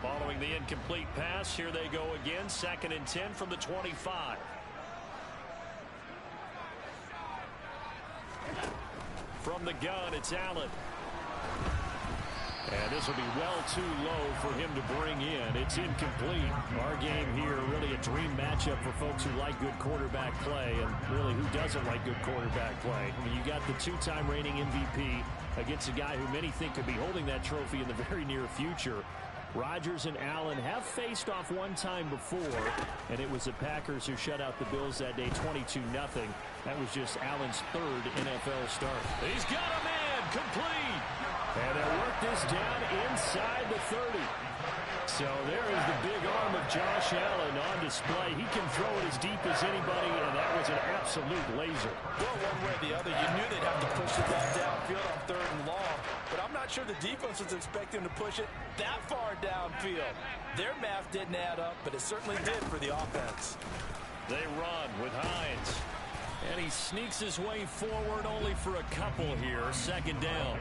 Following the incomplete pass, here they go again. 2nd and 10 from the 25. From the gun, it's Allen. And this will be well too low for him to bring in. It's incomplete. Our game here, really a dream matchup for folks who like good quarterback play, and really who doesn't like good quarterback play. I mean, you got the 2-time reigning MVP against a guy who many think could be holding that trophy in the very near future. Rodgers and Allen have faced off one time before, and it was the Packers who shut out the Bills that day 22-0. That was just Allen's 3rd NFL start. He's got a man, complete. And they work this down inside the 30. So there is the big arm of Josh Allen on display. He can throw it as deep as anybody, and that was an absolute laser. Well, one way or the other, you knew they'd have to push it that downfield on 3rd and long. But I'm not sure the defense was expecting to push it that far downfield. Their math didn't add up, but it certainly did for the offense. They run with Hines. And he sneaks his way forward only for a couple here. 2nd down.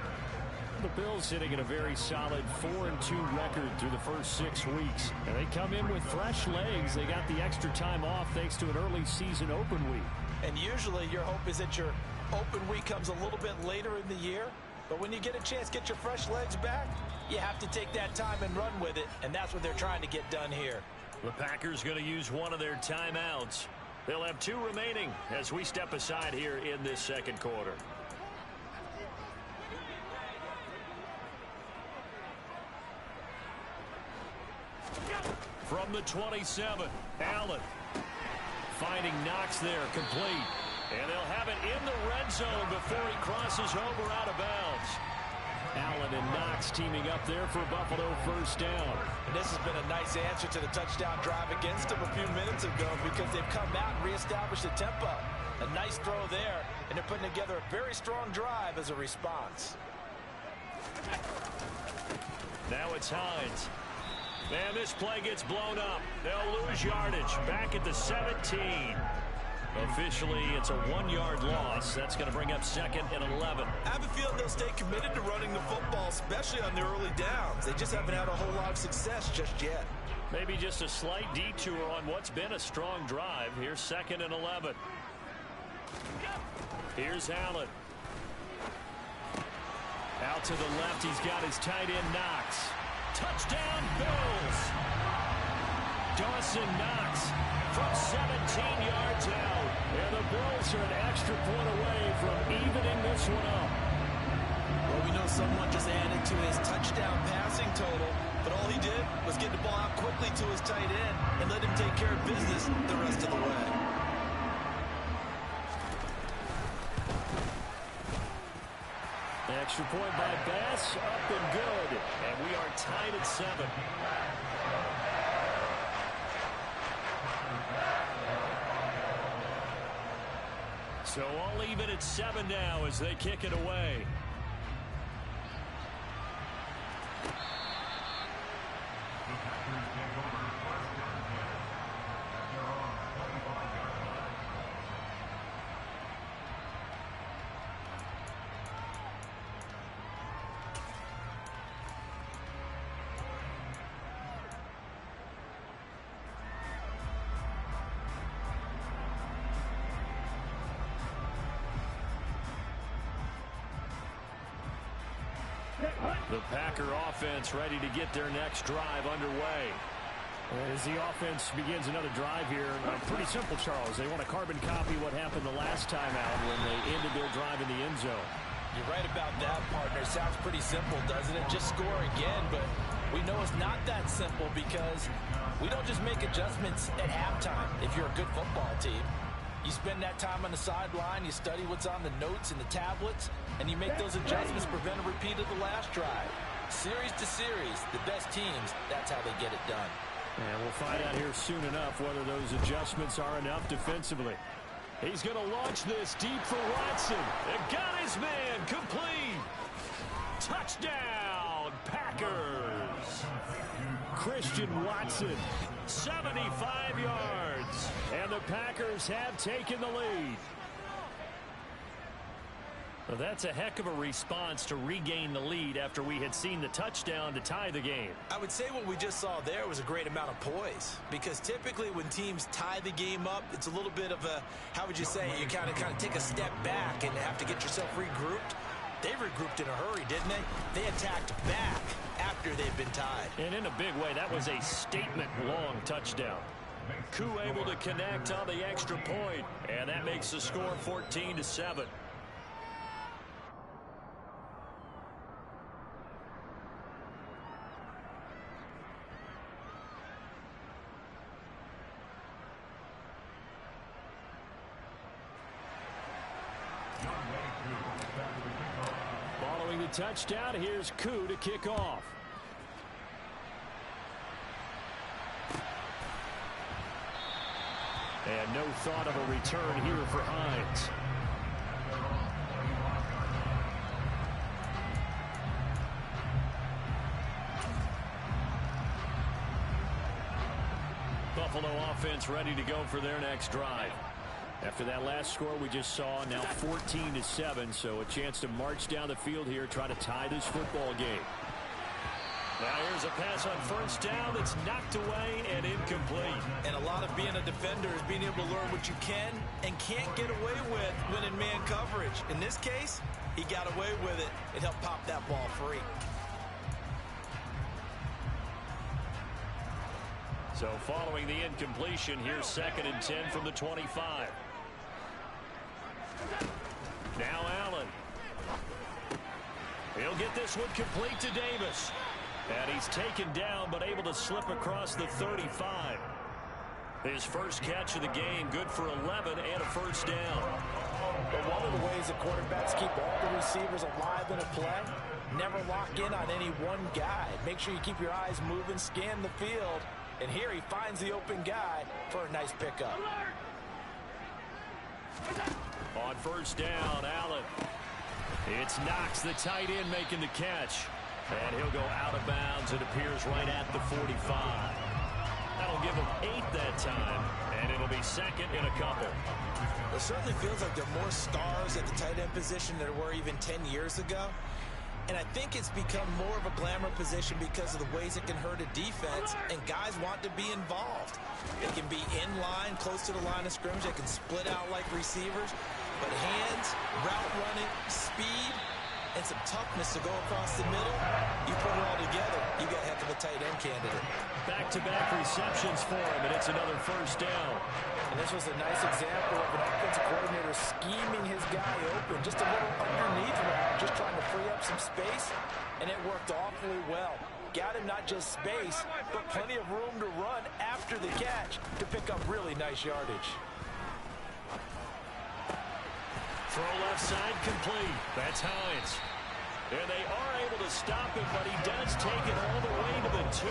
The Bills sitting at a very solid 4-2 record through the first 6 weeks. And they come in with fresh legs. They got the extra time off thanks to an early season open week. And usually your hope is that your open week comes a little bit later in the year. But when you get a chance to get your fresh legs back, you have to take that time and run with it. And that's what they're trying to get done here. The Packers going to use one of their timeouts. They'll have 2 remaining as we step aside here in this 2nd quarter. From the 27, Allen finding Knox there, complete. And they'll have it in the red zone before he crosses over out of bounds. Allen and Knox teaming up there for Buffalo 1st down. And this has been a nice answer to the touchdown drive against them a few minutes ago because they've come out and reestablished the tempo. A nice throw there, and they're putting together a very strong drive as a response. Now it's Hines. And this play gets blown up. They'll lose yardage back at the 17. Officially, it's a 1-yard loss. That's going to bring up 2nd and 11. I have a feeling they'll stay committed to running the football, especially on the early downs. They just haven't had a whole lot of success just yet. Maybe just a slight detour on what's been a strong drive. Here's 2nd and 11. Here's Allen. Out to the left, he's got his tight end Knox. Touchdown, Bills! Dawson Knox from 17 yards out. And the Bills are an extra point away from evening this one up. Well, we know someone just added to his touchdown passing total, but all he did was get the ball out quickly to his tight end and let him take care of business the rest of the way. Extra point by Bass, up and good. And we are tied at 7. So all even at 7 now as they kick it away. The Packer offense ready to get their next drive underway. As the offense begins another drive here, pretty simple, Charles. They want to carbon copy what happened the last time out when they ended their drive in the end zone. You're right about that, partner. Sounds pretty simple, doesn't it? Just score again, but we know it's not that simple because we don't just make adjustments at halftime if you're a good football team. You spend that time on the sideline, you study what's on the notes and the tablets, and you make those adjustments, prevent a repeat of the last drive. Series to series, the best teams, that's how they get it done. And we'll find out here soon enough whether those adjustments are enough defensively. He's going to launch this deep for Watson. It got his man, complete. Touchdown, Packers. Christian Watson, 75 yards. And the Packers have taken the lead. Well, that's a heck of a response to regain the lead after we had seen the touchdown to tie the game. I would say what we just saw there was a great amount of poise, because typically when teams tie the game up, it's a little bit of a, how would you say, you kind of take a step back and have to get yourself regrouped. They regrouped in a hurry, didn't they? They attacked back after they'd been tied. And in a big way, that was a statement-long touchdown. Koo able to connect on the extra point, and that makes the score 14-7. Following the touchdown, here's Koo to kick off. And no thought of a return here for Hines. Buffalo offense ready to go for their next drive. After that last score we just saw, now 14-7, so a chance to march down the field here, try to tie this football game. Now here's a pass on first down that's knocked away and incomplete. And a lot of being a defender is being able to learn what you can and can't get away with when in man coverage. In this case, he got away with it and helped pop that ball free. So following the incompletion, here's 2nd and 10 from the 25. Now Allen. He'll get this one complete to Davis. And he's taken down, but able to slip across the 35. His first catch of the game, good for 11 and a first down. But one of the ways that quarterbacks keep all the receivers alive in a play, never lock in on any one guy. Make sure you keep your eyes moving, scan the field. And here he finds the open guy for a nice pickup. On first down, Allen. It's Knox, the tight end, making the catch. And he'll go out of bounds. It appears right at the 45. That'll give him 8 that time. And it'll be 2nd in a couple. It certainly feels like there are more stars at the tight end position than there were even 10 years ago. And I think it's become more of a glamour position because of the ways it can hurt a defense, and guys want to be involved. They can be in line, close to the line of scrimmage. They can split out like receivers. But hands, route running, speed, and some toughness to go across the middle, you put it all together, you got a heck of a tight end candidate. Back-to-back receptions for him, and it's another first down. And this was a nice example of an offensive coordinator scheming his guy open, just a little underneath route, just trying to free up some space, and it worked awfully well. Got him not just space, but plenty of room to run after the catch to pick up really nice yardage. Throw left side complete. That's Hines. And they are able to stop him, but he does take it all the way to the 2.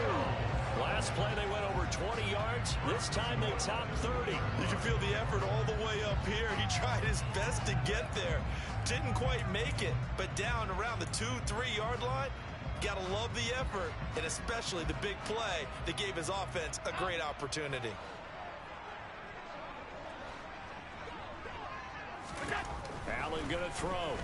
Last play they went over 20 yards. This time they topped 30. You can feel the effort all the way up here. He tried his best to get there. Didn't quite make it, but down around the 2-3 yard line, gotta love the effort, and especially the big play that gave his offense a great opportunity. Allen going to throw.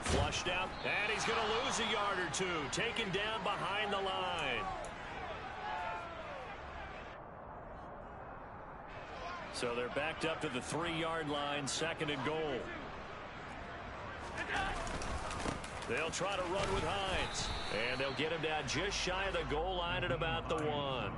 Flushed out, and he's going to lose a yard or 2. Taken down behind the line. So they're backed up to the 3-yard line, 2nd and goal. They'll try to run with Hines, and they'll get him down just shy of the goal line at about the 1.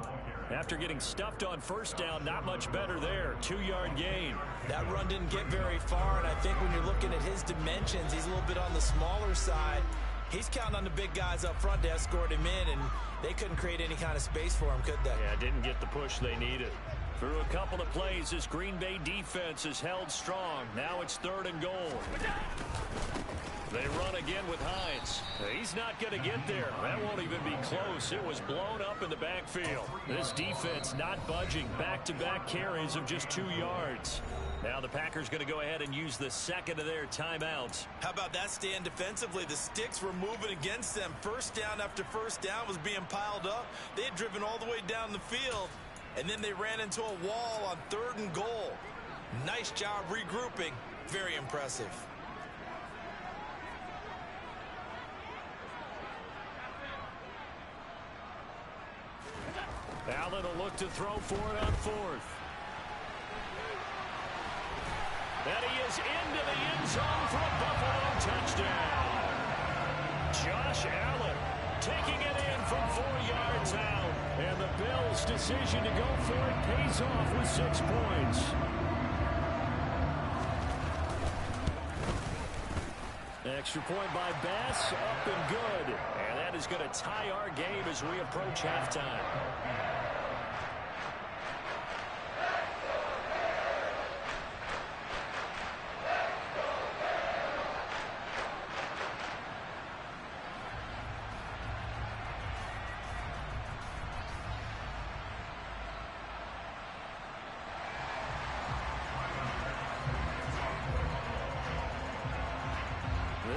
After getting stuffed on first down, not much better there. 2-yard gain. That run didn't get very far, and I think when you're looking at his dimensions, he's a little bit on the smaller side. He's counting on the big guys up front to escort him in, and they couldn't create any kind of space for him, could they? Yeah, didn't get the push they needed. Through a couple of plays, this Green Bay defense is held strong. Now it's 3rd and goal. They run again with Hines. He's not going to get there. That won't even be close. It was blown up in the backfield. This defense not budging. Back-to-back carries of just 2 yards. Now the Packers going to go ahead and use the 2nd of their timeouts. How about that stand defensively? The sticks were moving against them. First down after first down was being piled up. They had driven all the way down the field, and then they ran into a wall on 3rd and goal. Nice job regrouping. Very impressive. Allen will look to throw for it on fourth. And he is into the end zone for a Buffalo touchdown. Josh Allen taking it in from 4 yards out. And the Bills' decision to go for it pays off with 6 points. Extra point by Bass, up and good. And that is going to tie our game as we approach halftime.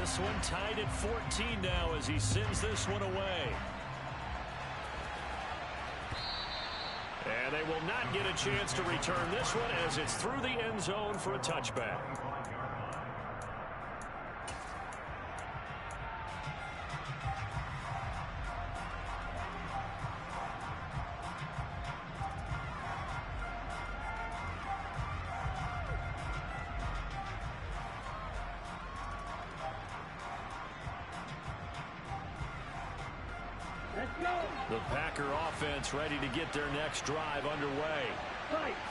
This one tied at 14 now as he sends this one away. And they will not get a chance to return this one as it's through the end zone for a touchback. The Packer offense ready to get their next drive underway.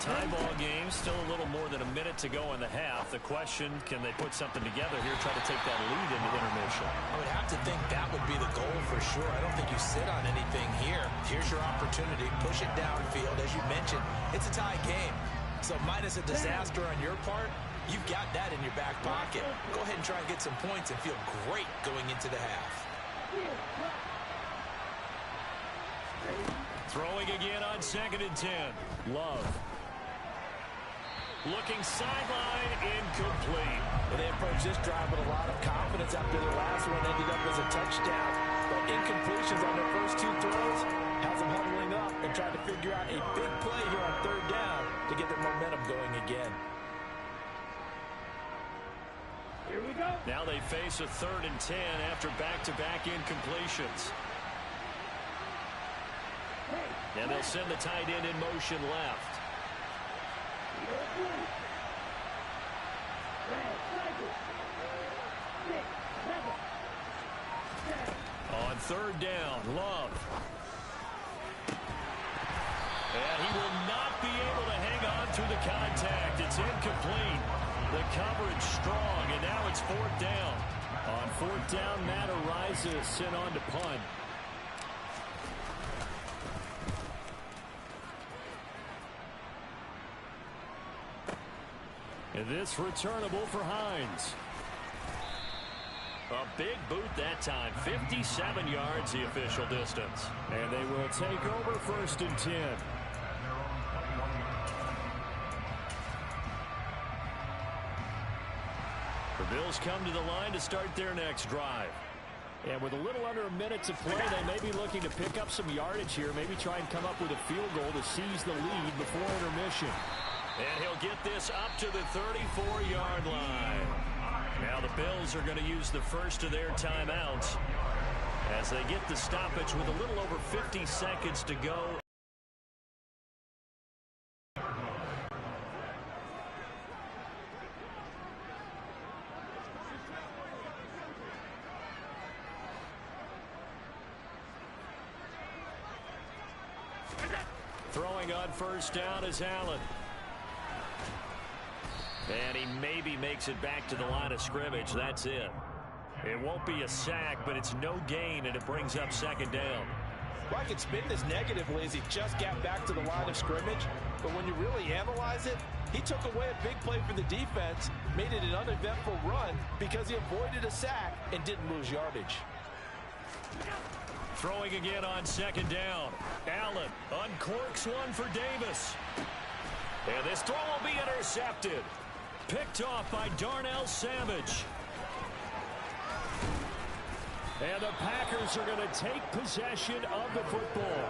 Tie ball game, still a little more than a minute to go in the half. The question, can they put something together here, try to take that lead into intermission? I would have to think that would be the goal for sure. I don't think you sit on anything here. Here's your opportunity. Push it downfield. As you mentioned, it's a tie game. So minus a disaster on your part, you've got that in your back pocket. Go ahead and try and get some points and feel great going into the half. Throwing again on 2nd and 10. Love. Looking sideline, incomplete. Well, they approached this drive with a lot of confidence after their last one ended up as a touchdown. But incompletions on their first 2 throws has them huddling up and trying to figure out a big play here on 3rd down to get their momentum going again. Here we go. Now they face a 3rd and 10 after back-to-back incompletions. And they'll send the tight end in motion left. On 3rd down, Love. And he will not be able to hang on through the contact. It's incomplete. The coverage strong, and now it's 4th down. On 4th down, Matt Ariza is sent on to punt. And this returnable for Hines. A big boot that time. 57 yards the official distance. And they will take over 1st and 10. The Bills come to the line to start their next drive. And with a little under a minute to play, they may be looking to pick up some yardage here. Maybe try and come up with a field goal to seize the lead before intermission. And he'll get this up to the 34-yard line. Now the Bills are going to use the first of their timeouts as they get the stoppage with a little over 50 seconds to go. Throwing on 1st down is Allen. And he maybe makes it back to the line of scrimmage. That's it. It won't be a sack, but it's no gain, and it brings up 2nd down. Well, I could spin this negatively as he just got back to the line of scrimmage. But when you really analyze it, he took away a big play for the defense, made it an uneventful run because he avoided a sack and didn't lose yardage. Throwing again on 2nd down. Allen uncorks one for Davis. And this throw will be intercepted. Picked off by Darnell Savage. And the Packers are going to take possession of the football.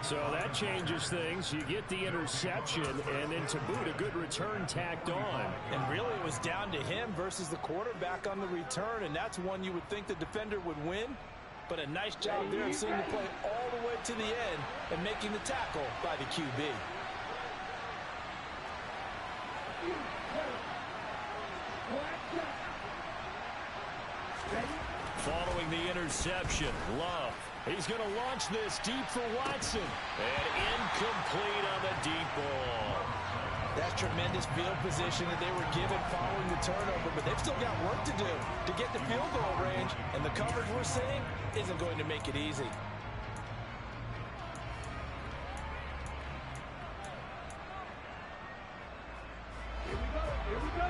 So that changes things. You get the interception, and then to boot, a good return tacked on. And really it was down to him versus the quarterback on the return, and that's one you would think the defender would win. But a nice job there of seeing the play all the way to the end and making the tackle by the QB. Following the interception, Love. He's going to launch this deep for Watson. And incomplete on the deep ball. That's tremendous field position that they were given following the turnover, but they've still got work to do to get the field goal range, and the coverage we're seeing isn't going to make it easy. Here we go.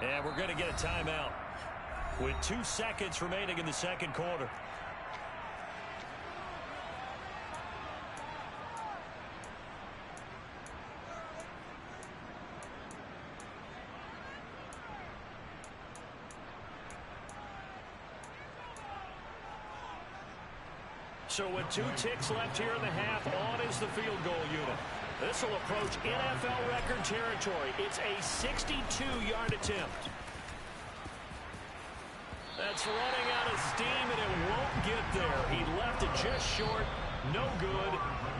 And we're going to get a timeout with 2 seconds remaining in the second quarter. So with 2 ticks left here in the half, on is the field goal unit. This will approach NFL record territory. It's a 62-yard attempt. That's running out of steam, and it won't get there. He left it just short. No good.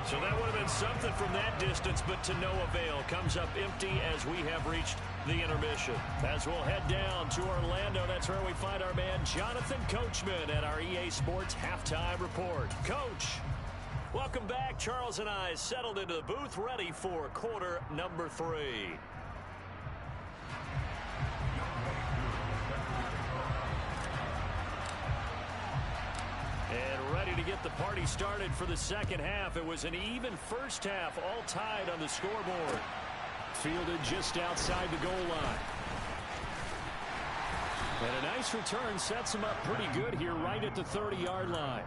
So that would have been something from that distance, but to no avail. Comes up empty as we have reached the intermission. As we'll head down to Orlando, that's where we find our man Jonathan Coachman at our EA Sports Halftime Report. Coach, welcome back. Charles and I settled into the booth, ready for quarter number 3. And ready to get the party started for the second half. It was an even first half, all tied on the scoreboard. Fielded just outside the goal line. And a nice return sets him up pretty good here right at the 30-yard line.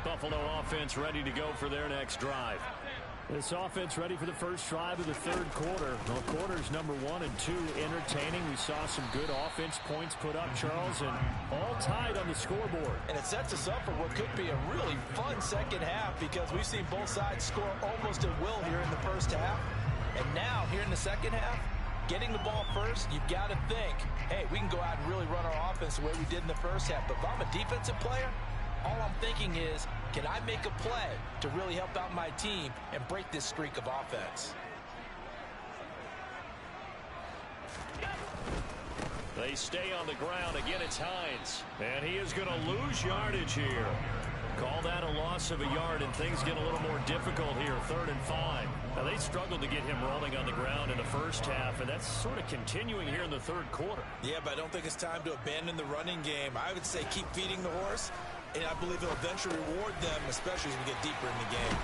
Buffalo offense ready to go for their next drive. This offense ready for the first drive of the third quarter. Well, quarters number 1 and 2 entertaining. We saw some good offense points put up, Charles, and all tied on the scoreboard. And it sets us up for what could be a really fun second half because we've seen both sides score almost at will here in the first half. And now, here in the second half, getting the ball first, you've got to think, hey, we can go out and really run our offense the way we did in the first half. But if I'm a defensive player, all I'm thinking is, can I make a play to really help out my team and break this streak of offense? They stay on the ground. Again, it's Hines. And he is going to lose yardage here. Call that a loss of a yard, and things get a little more difficult here, 3rd and 5. Now, they struggled to get him rolling on the ground in the first half, and that's sort of continuing here in the third quarter. Yeah, but I don't think it's time to abandon the running game. I would say keep feeding the horse, and I believe it'll eventually reward them, especially as we get deeper in the game.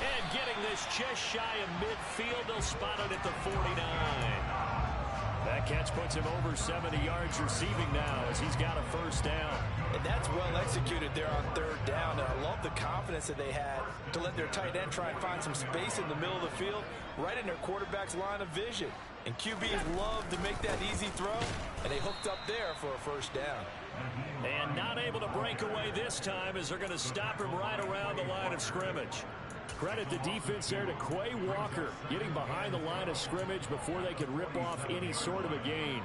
And getting this just shy of midfield, they'll spot it at the 49. That catch puts him over 70 yards receiving now as he's got a first down. And that's well executed there on 3rd down. And I love the confidence that they had to let their tight end try and find some space in the middle of the field, right in their quarterback's line of vision. And QBs love to make that easy throw, and they hooked up there for a first down. And not able to break away this time as they're going to stop him right around the line of scrimmage. Credit the defense there to Quay Walker getting behind the line of scrimmage before they could rip off any sort of a gain.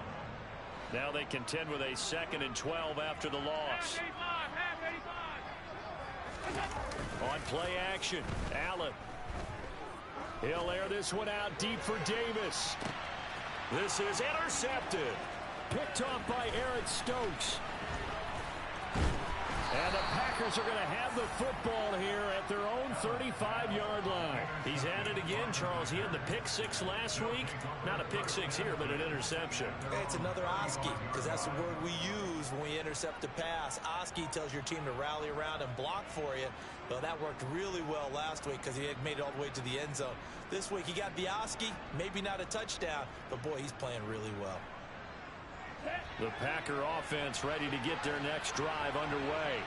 Now they contend with a 2nd and 12 after the loss. On play action, Allen. He'll air this one out deep for Davis. This is intercepted. Picked off by Eric Stokes. And the Packers are going to have the football here at their own 35-yard line. He's at it again, Charles. He had the pick 6 last week. Not a pick 6 here, but an interception. It's another Oski, because that's the word we use when we intercept a pass. Oski tells your team to rally around and block for you. Well, that worked really well last week because he had made it all the way to the end zone. This week he got the Oski, maybe not a touchdown, but boy, he's playing really well. The Packer offense ready to get their next drive underway.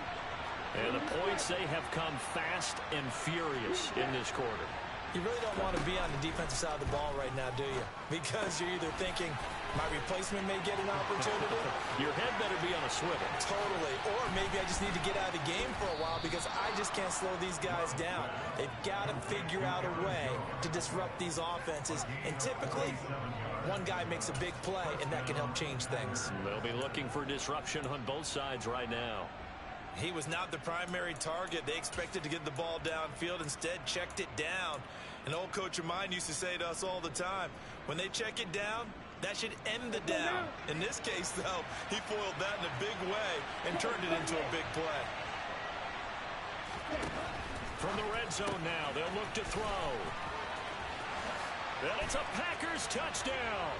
And the points, they have come fast and furious in this quarter. You really don't want to be on the defensive side of the ball right now, do you? Because you're either thinking, My replacement may get an opportunity. Your head better be on a swivel. Totally. Or maybe I just need to get out of the game for a while because I just can't slow these guys down. They've got to figure out a way to disrupt these offenses. And typically, one guy makes a big play, and that can help change things. They'll be looking for disruption on both sides right now. He was not the primary target. They expected to get the ball downfield. Instead, checked it down. An old coach of mine used to say to us all the time, when they check it down, that should end the down. In this case, though, he foiled that in a big way and turned it into a big play. From the red zone now, they'll look to throw. And it's a Packers touchdown.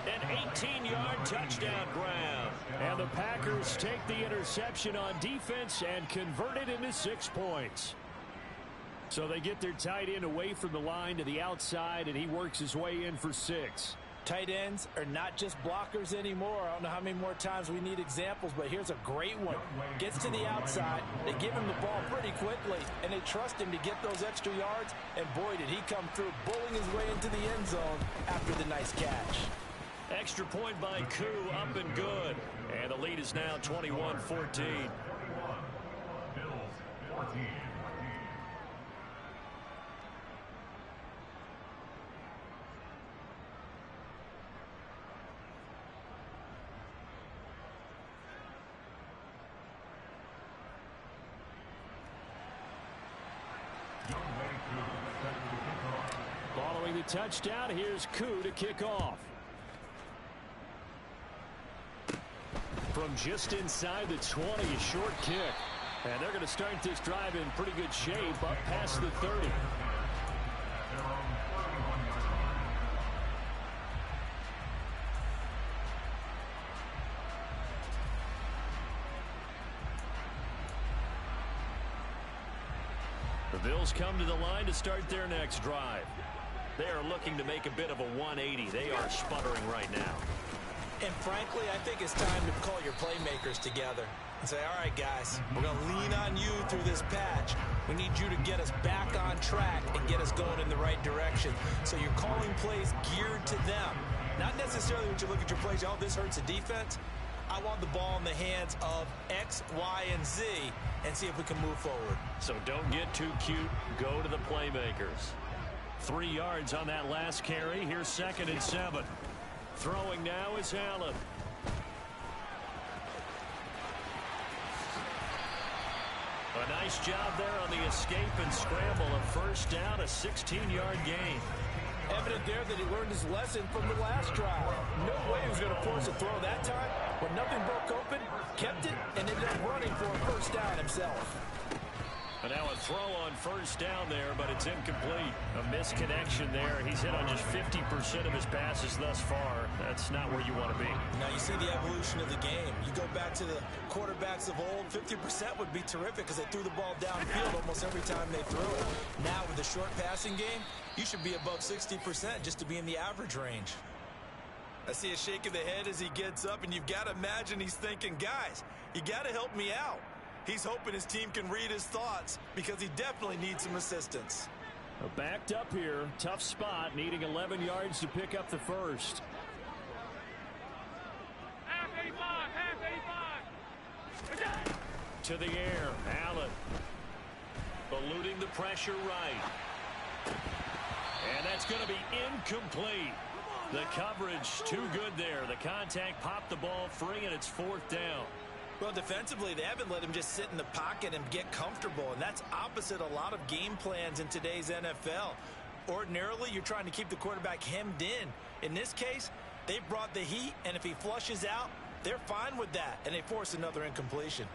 An 18-yard touchdown grab. And the Packers take the interception on defense and convert it into 6 points. So they get their tight end away from the line to the outside, and he works his way in for 6. Tight ends are not just blockers anymore. I don't know how many more times we need examples, but here's a great one. Gets to the outside. They give him the ball pretty quickly, and they trust him to get those extra yards. And boy, did he come through, bowling his way into the end zone after the nice catch. Extra point by Koo, up and good. And the lead is now 21-14. Following the touchdown, here's Koo to kick off. From just inside the 20, a short kick. And they're going to start this drive in pretty good shape, up past the 30. The Bills come to the line to start their next drive. They are looking to make a bit of a 180. They are sputtering right now. And frankly, I think it's time to call your playmakers together and say, all right, guys, we're going to lean on you through this patch. We need you to get us back on track and get us going in the right direction. So you're calling plays geared to them. Not necessarily when you look at your plays, oh, this hurts the defense. I want the ball in the hands of X, Y, and Z and see if we can move forward. So don't get too cute. Go to the playmakers. 3 yards on that last carry. Here's 2nd and 7. Throwing now is Allen. A nice job there on the escape and scramble. A first down, a 16-yard gain. Evident there that he learned his lesson from the last drive. No way he was going to force a throw that time. When nothing broke open, kept it, and ended up running for a first down himself. And now a throw on first down there, but it's incomplete. A misconnection there. He's hit on just 50% of his passes thus far. That's not where you want to be. Now you see the evolution of the game. You go back to the quarterbacks of old, 50% would be terrific because they threw the ball downfield almost every time they threw it. Now with the short passing game, you should be above 60% just to be in the average range. I see a shake of the head as he gets up, and you've got to imagine he's thinking, guys, you got to help me out. He's hoping his team can read his thoughts because he definitely needs some assistance. Backed up here. Tough spot. Needing 11 yards to pick up the first. Half 85. Half 85. To the air. Allen. Eluding the pressure right. And that's going to be incomplete. The coverage too good there. The contact popped the ball free, and it's 4th down. Well, defensively, they haven't let him just sit in the pocket and get comfortable, and that's opposite a lot of game plans in today's NFL. Ordinarily, you're trying to keep the quarterback hemmed in. In this case, they brought the heat, and if he flushes out, they're fine with that, and they force another incompletion.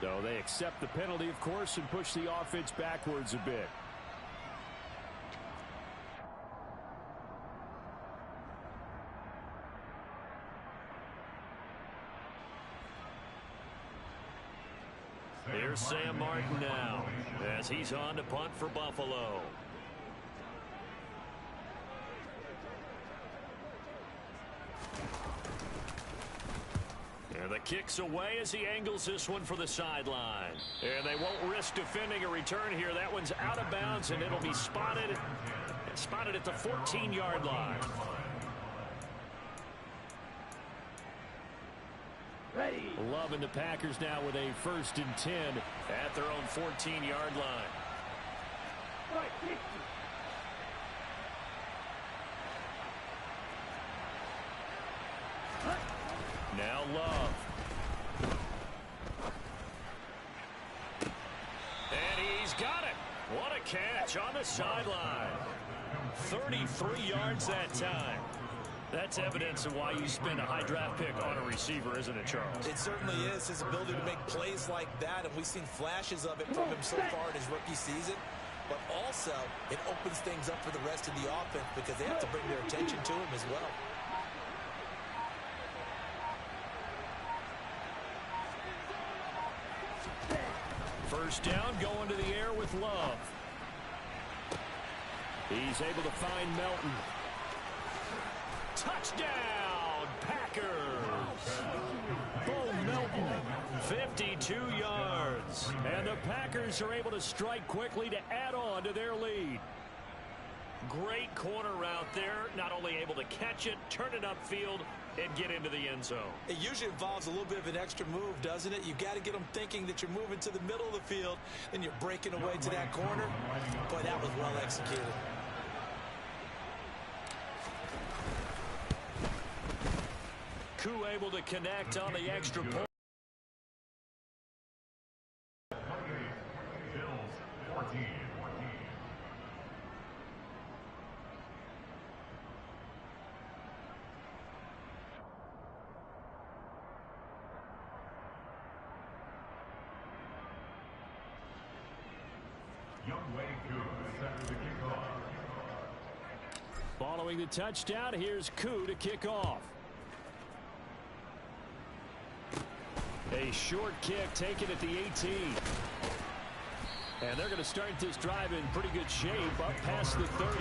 So they accept the penalty, of course, and push the offense backwards a bit. Here's Sam Martin now as he's on to punt for Buffalo. And the kick's away as he angles this one for the sideline. And they won't risk defending a return here. That one's out of bounds, and it'll be spotted at the 14-yard line. Ready. Loving the Packers now with a 1st and 10 at their own 14-yard line. Right, 60. Now Love. And he's got it. What a catch on the sideline. 33 yards that time. That's evidence of why you spend a high draft pick on a receiver, isn't it, Charles? It certainly is. His ability to make plays like that, and we've seen flashes of it from him so far in his rookie season. But also, it opens things up for the rest of the offense because they have to bring their attention to him as well. First down, going to the air with Love. He's able to find Melton. Touchdown, Packers! Bo Melton, 52 yards. And the Packers are able to strike quickly to add on to their lead. Great corner route there. Not only able to catch it, turn it upfield, and get into the end zone. It usually involves a little bit of an extra move, doesn't it? You got to get them thinking that you're moving to the middle of the field, and you're breaking away to that corner. Boy, that was well executed. Koo able to connect on the extra point. Following the touchdown, here's Koo to kick off. A short kick taken at the 18. And they're going to start this drive in pretty good shape up past the 30.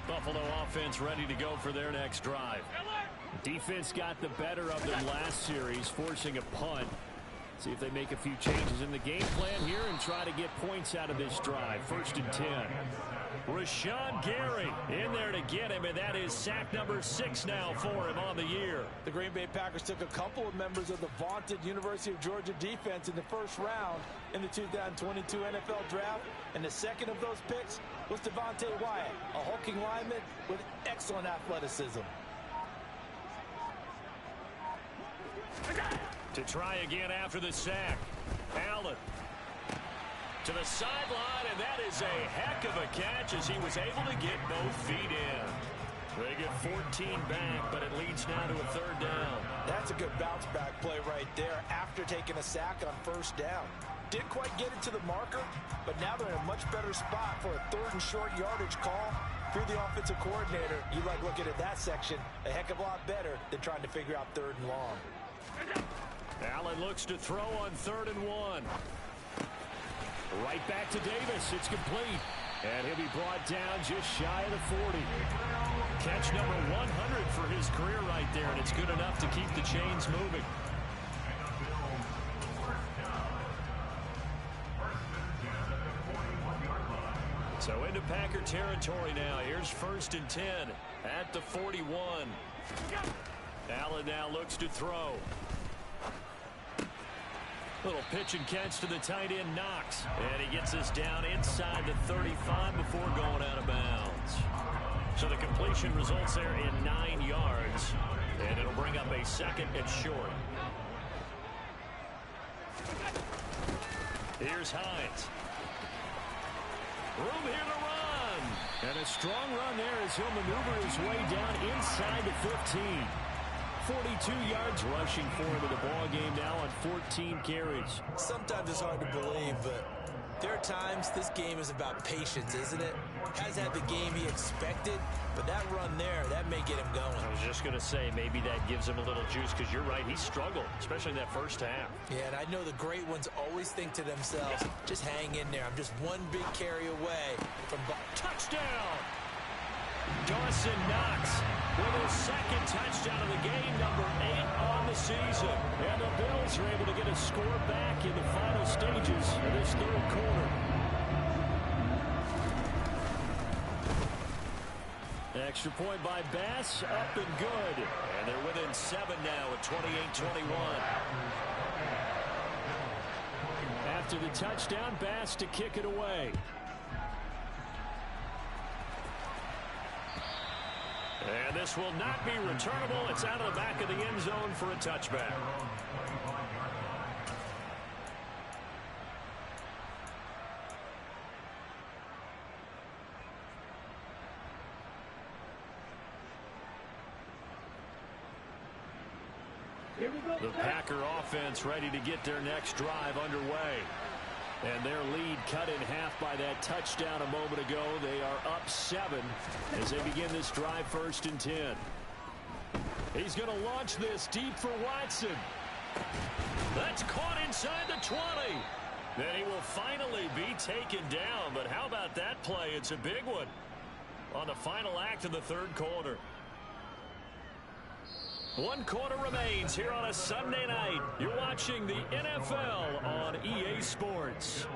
Buffalo offense ready to go for their next drive. Defense got the better of them last series, forcing a punt. See if they make a few changes in the game plan here and try to get points out of this drive. 1st and 10. Rashawn Gary in there to get him, and that is sack number 6 now for him on the year. The Green Bay Packers took a couple of members of the vaunted University of Georgia defense in the first round in the 2022 NFL Draft, and the second of those picks was Devontae Wyatt, a hulking lineman with excellent athleticism. To try again after the sack. Allen to the sideline, and that is a heck of a catch as he was able to get both feet in. They get 14 back, but it leads now to a 3rd down. That's a good bounce back play right there after taking a sack on 1st down. Didn't quite get it to the marker, but now they're in a much better spot for a 3rd and short yardage call. If you're the offensive coordinator, you like looking at that section a heck of a lot better than trying to figure out 3rd and long. Allen looks to throw on 3rd and 1. Right back to Davis. It's complete. And he'll be brought down just shy of the 40. Catch number 100 for his career right there, and it's good enough to keep the chains moving. So into Packer territory now. Here's 1st and 10 at the 41. Allen now looks to throw. Little pitch and catch to the tight end, Knox. And he gets us down inside the 35 before going out of bounds. So the completion results there in 9 yards. And it'll bring up a 2nd and short. Here's Hines. Room here to run. And a strong run there as he'll maneuver his way down inside the 15. 42 yards rushing for him in the ball game now on 14 carries. Sometimes it's hard to believe, but there are times this game is about patience, isn't it? Has had the game he expected, but that run there, that may get him going. I was just going to say, maybe that gives him a little juice, because you're right, he struggled, especially in that first half. Yeah, and I know the great ones always think to themselves, just hang in there. I'm just one big carry away from touchdown! Dawson Knox with his second touchdown of the game, number 8 on the season. And the Bills are able to get a score back in the final stages of this third quarter. Extra point by Bass, up and good. And they're within 7 now at 28-21. After the touchdown, Bass to kick it away. And this will not be returnable. It's out of the back of the end zone for a touchback. Here we go. The Packer offense ready to get their next drive underway. And their lead cut in half by that touchdown a moment ago. They are up 7 as they begin this drive, 1st and 10. He's going to launch this deep for Watson. That's caught inside the 20. Then he will finally be taken down. But how about that play? It's a big one on the final act of the third quarter. 1 quarter remains here on a Sunday night. You're watching the NFL on EA Sports.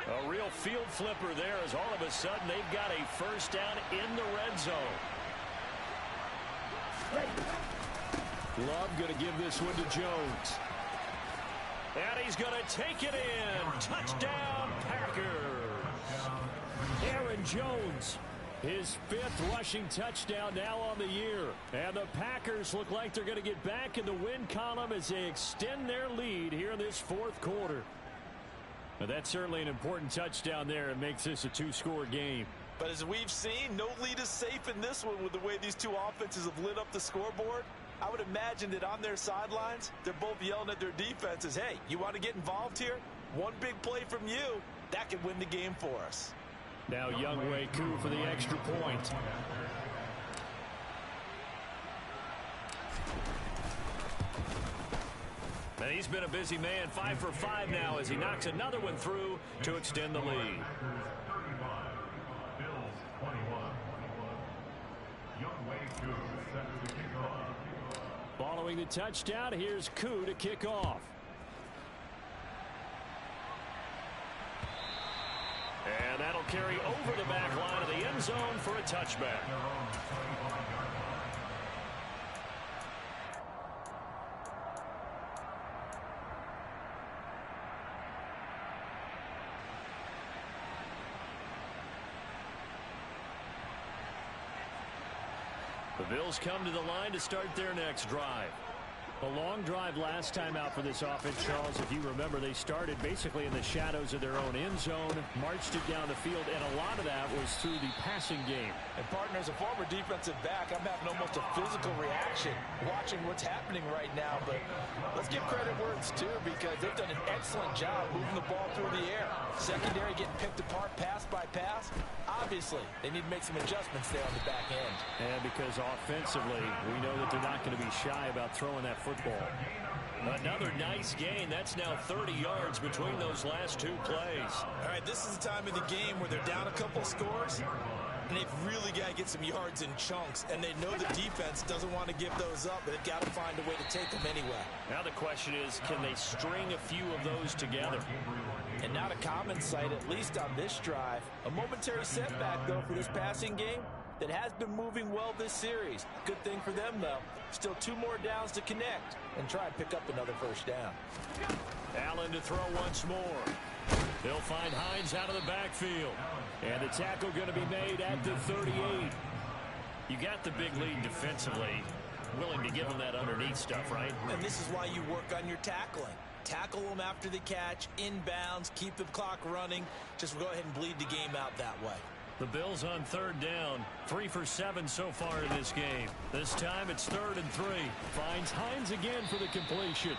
A real field flipper there as all of a sudden they've got a first down in the red zone. Love going to give this one to Jones. And he's going to take it in. Touchdown, Packers. Aaron Jones, his 5th rushing touchdown now on the year. And the Packers look like they're going to get back in the win column as they extend their lead here in this 4th quarter. Now, that's certainly an important touchdown there. It makes this a 2-score game. But as we've seen, no lead is safe in this one with the way these two offenses have lit up the scoreboard. I would imagine that on their sidelines, they're both yelling at their defenses, hey, you want to get involved here? One big play from you, that could win the game for us. Now Younghoe Koo for the extra point. And he's been a busy man, 5 for 5 now as he knocks another one through to extend the lead. Following the touchdown, here's Koo to kick off. And that'll carry over the back line of the end zone for a touchback. The Bills come to the line to start their next drive. A long drive last time out for this offense, Charles. If you remember, they started basically in the shadows of their own end zone, marched it down the field, and a lot of that was through the passing game. And, partner, as a former defensive back, I'm having almost a physical reaction watching what's happening right now. But let's give credit where it's due because they've done an excellent job moving the ball through the air. Secondary getting picked apart pass by pass. Obviously, they need to make some adjustments there on the back end. And because offensively, we know that they're not going to be shy about throwing that football. Another nice gain. That's now 30 yards between those last 2 plays. All right, this is the time of the game where they're down a couple scores, and they've really got to get some yards in chunks, and they know the defense doesn't want to give those up, but they've got to find a way to take them anyway. Now the question is, can they string a few of those together? And not a common sight, at least on this drive. A momentary setback, though, for this passing game that has been moving well this series. Good thing for them, though. Still 2 more downs to connect and try and pick up another first down. Allen to throw once more. He'll find Hines out of the backfield. And the tackle going to be made at the 38. You got the big lead defensively. Willing to give them that underneath stuff, right? And this is why you work on your tackling. Tackle them after the catch, inbounds, keep the clock running. Just go ahead and bleed the game out that way. The Bills on third down. 3 for 7 so far in this game. This time it's 3rd and 3. Finds Hines again for the completion.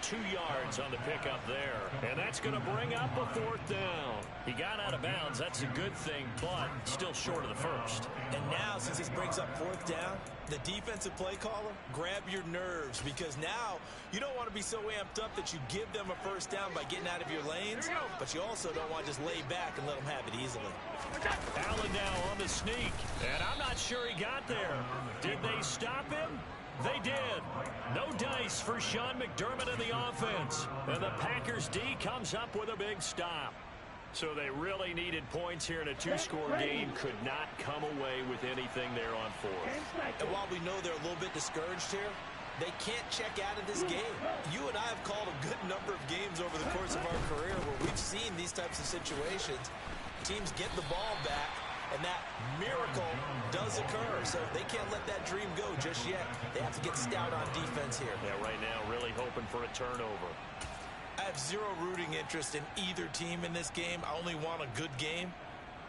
2 yards on the pickup there. And that's going to bring up a 4th down. He got out of bounds. That's a good thing, but still short of the first. And now, since this brings up 4th down, the defensive play caller, grab your nerves, because now you don't want to be so amped up that you give them a 1st down by getting out of your lanes, but you also don't want to just lay back and let them have it easily. Allen now on the sneak, and I'm not sure he got there. Did they stop him? They did. No dice for Sean McDermott in the offense. And the Packers D comes up with a big stop. So they really needed points here in a 2-score game. Could not come away with anything there on 4th. And while we know they're a little bit discouraged here, they can't check out of this game. You and I have called a good number of games over the course of our career where we've seen these types of situations. Teams get the ball back, and that miracle does occur. So they can't let that dream go just yet. They have to get stout on defense here. Yeah, right now really hoping for a turnover. I have zero rooting interest in either team in this game. I only want a good game.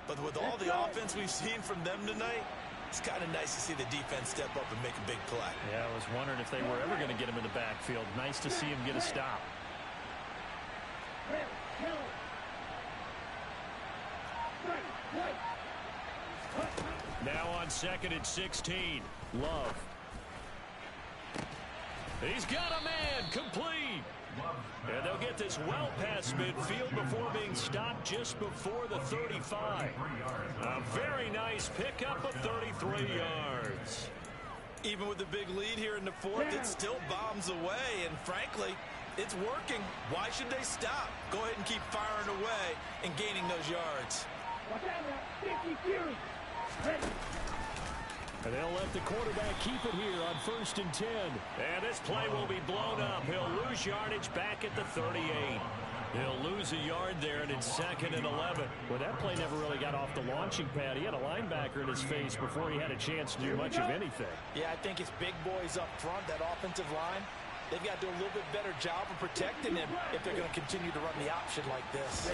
But with all the offense we've seen from them tonight, it's kind of nice to see the defense step up and make a big play. Yeah, I was wondering if they were ever going to get him in the backfield. Nice to see him get a stop. Now on 2nd and 16. Love. He's got a man. Complete. And they'll get this well past midfield before being stopped just before the 35. A very nice pickup of 33 yards. Even with the big lead here in the 4th, it still bombs away. And frankly, it's working. Why should they stop? Go ahead and keep firing away and gaining those yards. And they'll let the quarterback keep it here on 1st and 10. And this play will be blown up. He'll lose yardage back at the 38. He'll lose a yard there, and it's 2nd and 11. Well, that play never really got off the launching pad. He had a linebacker in his face before he had a chance to do much of anything. Yeah, I think it's big boys up front, that offensive line. They've got to do a little bit better job of protecting him if they're going to continue to run the option like this.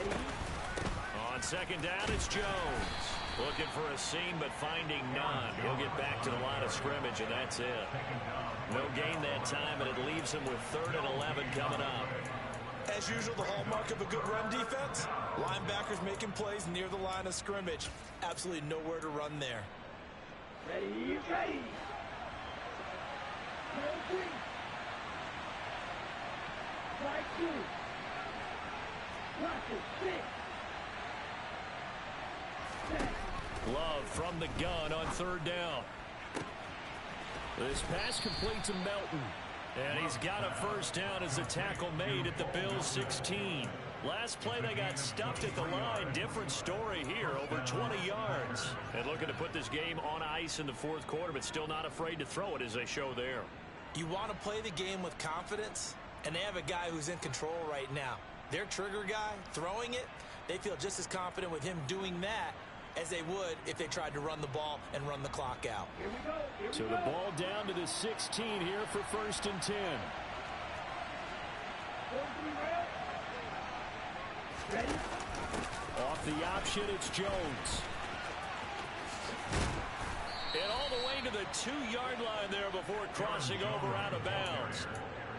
On 2nd down, it's Jones. Looking for a seam, but finding none. He'll get back to the line of scrimmage, and that's it. No gain that time, and it leaves him with 3rd and 11 coming up. As usual, the hallmark of a good run defense, linebackers making plays near the line of scrimmage. Absolutely nowhere to run there. Ready. Right 2. Watch it. 6. Love from the gun on 3rd down. This pass complete to Melton. And he's got a 1st down as the tackle made at the Bills' 16. Last play they got stuffed at the line. Different story here, over 20 yards. And looking to put this game on ice in the 4th quarter, but still not afraid to throw it as they show there. You want to play the game with confidence, and they have a guy who's in control right now. Their trigger guy, throwing it, they feel just as confident with him doing that as they would if they tried to run the ball and run the clock out. Here we go. So the ball down to the 16 here for 1st and 10. Ready. Off the option, it's Jones. And all the way to the 2-yard line there before crossing over out of bounds.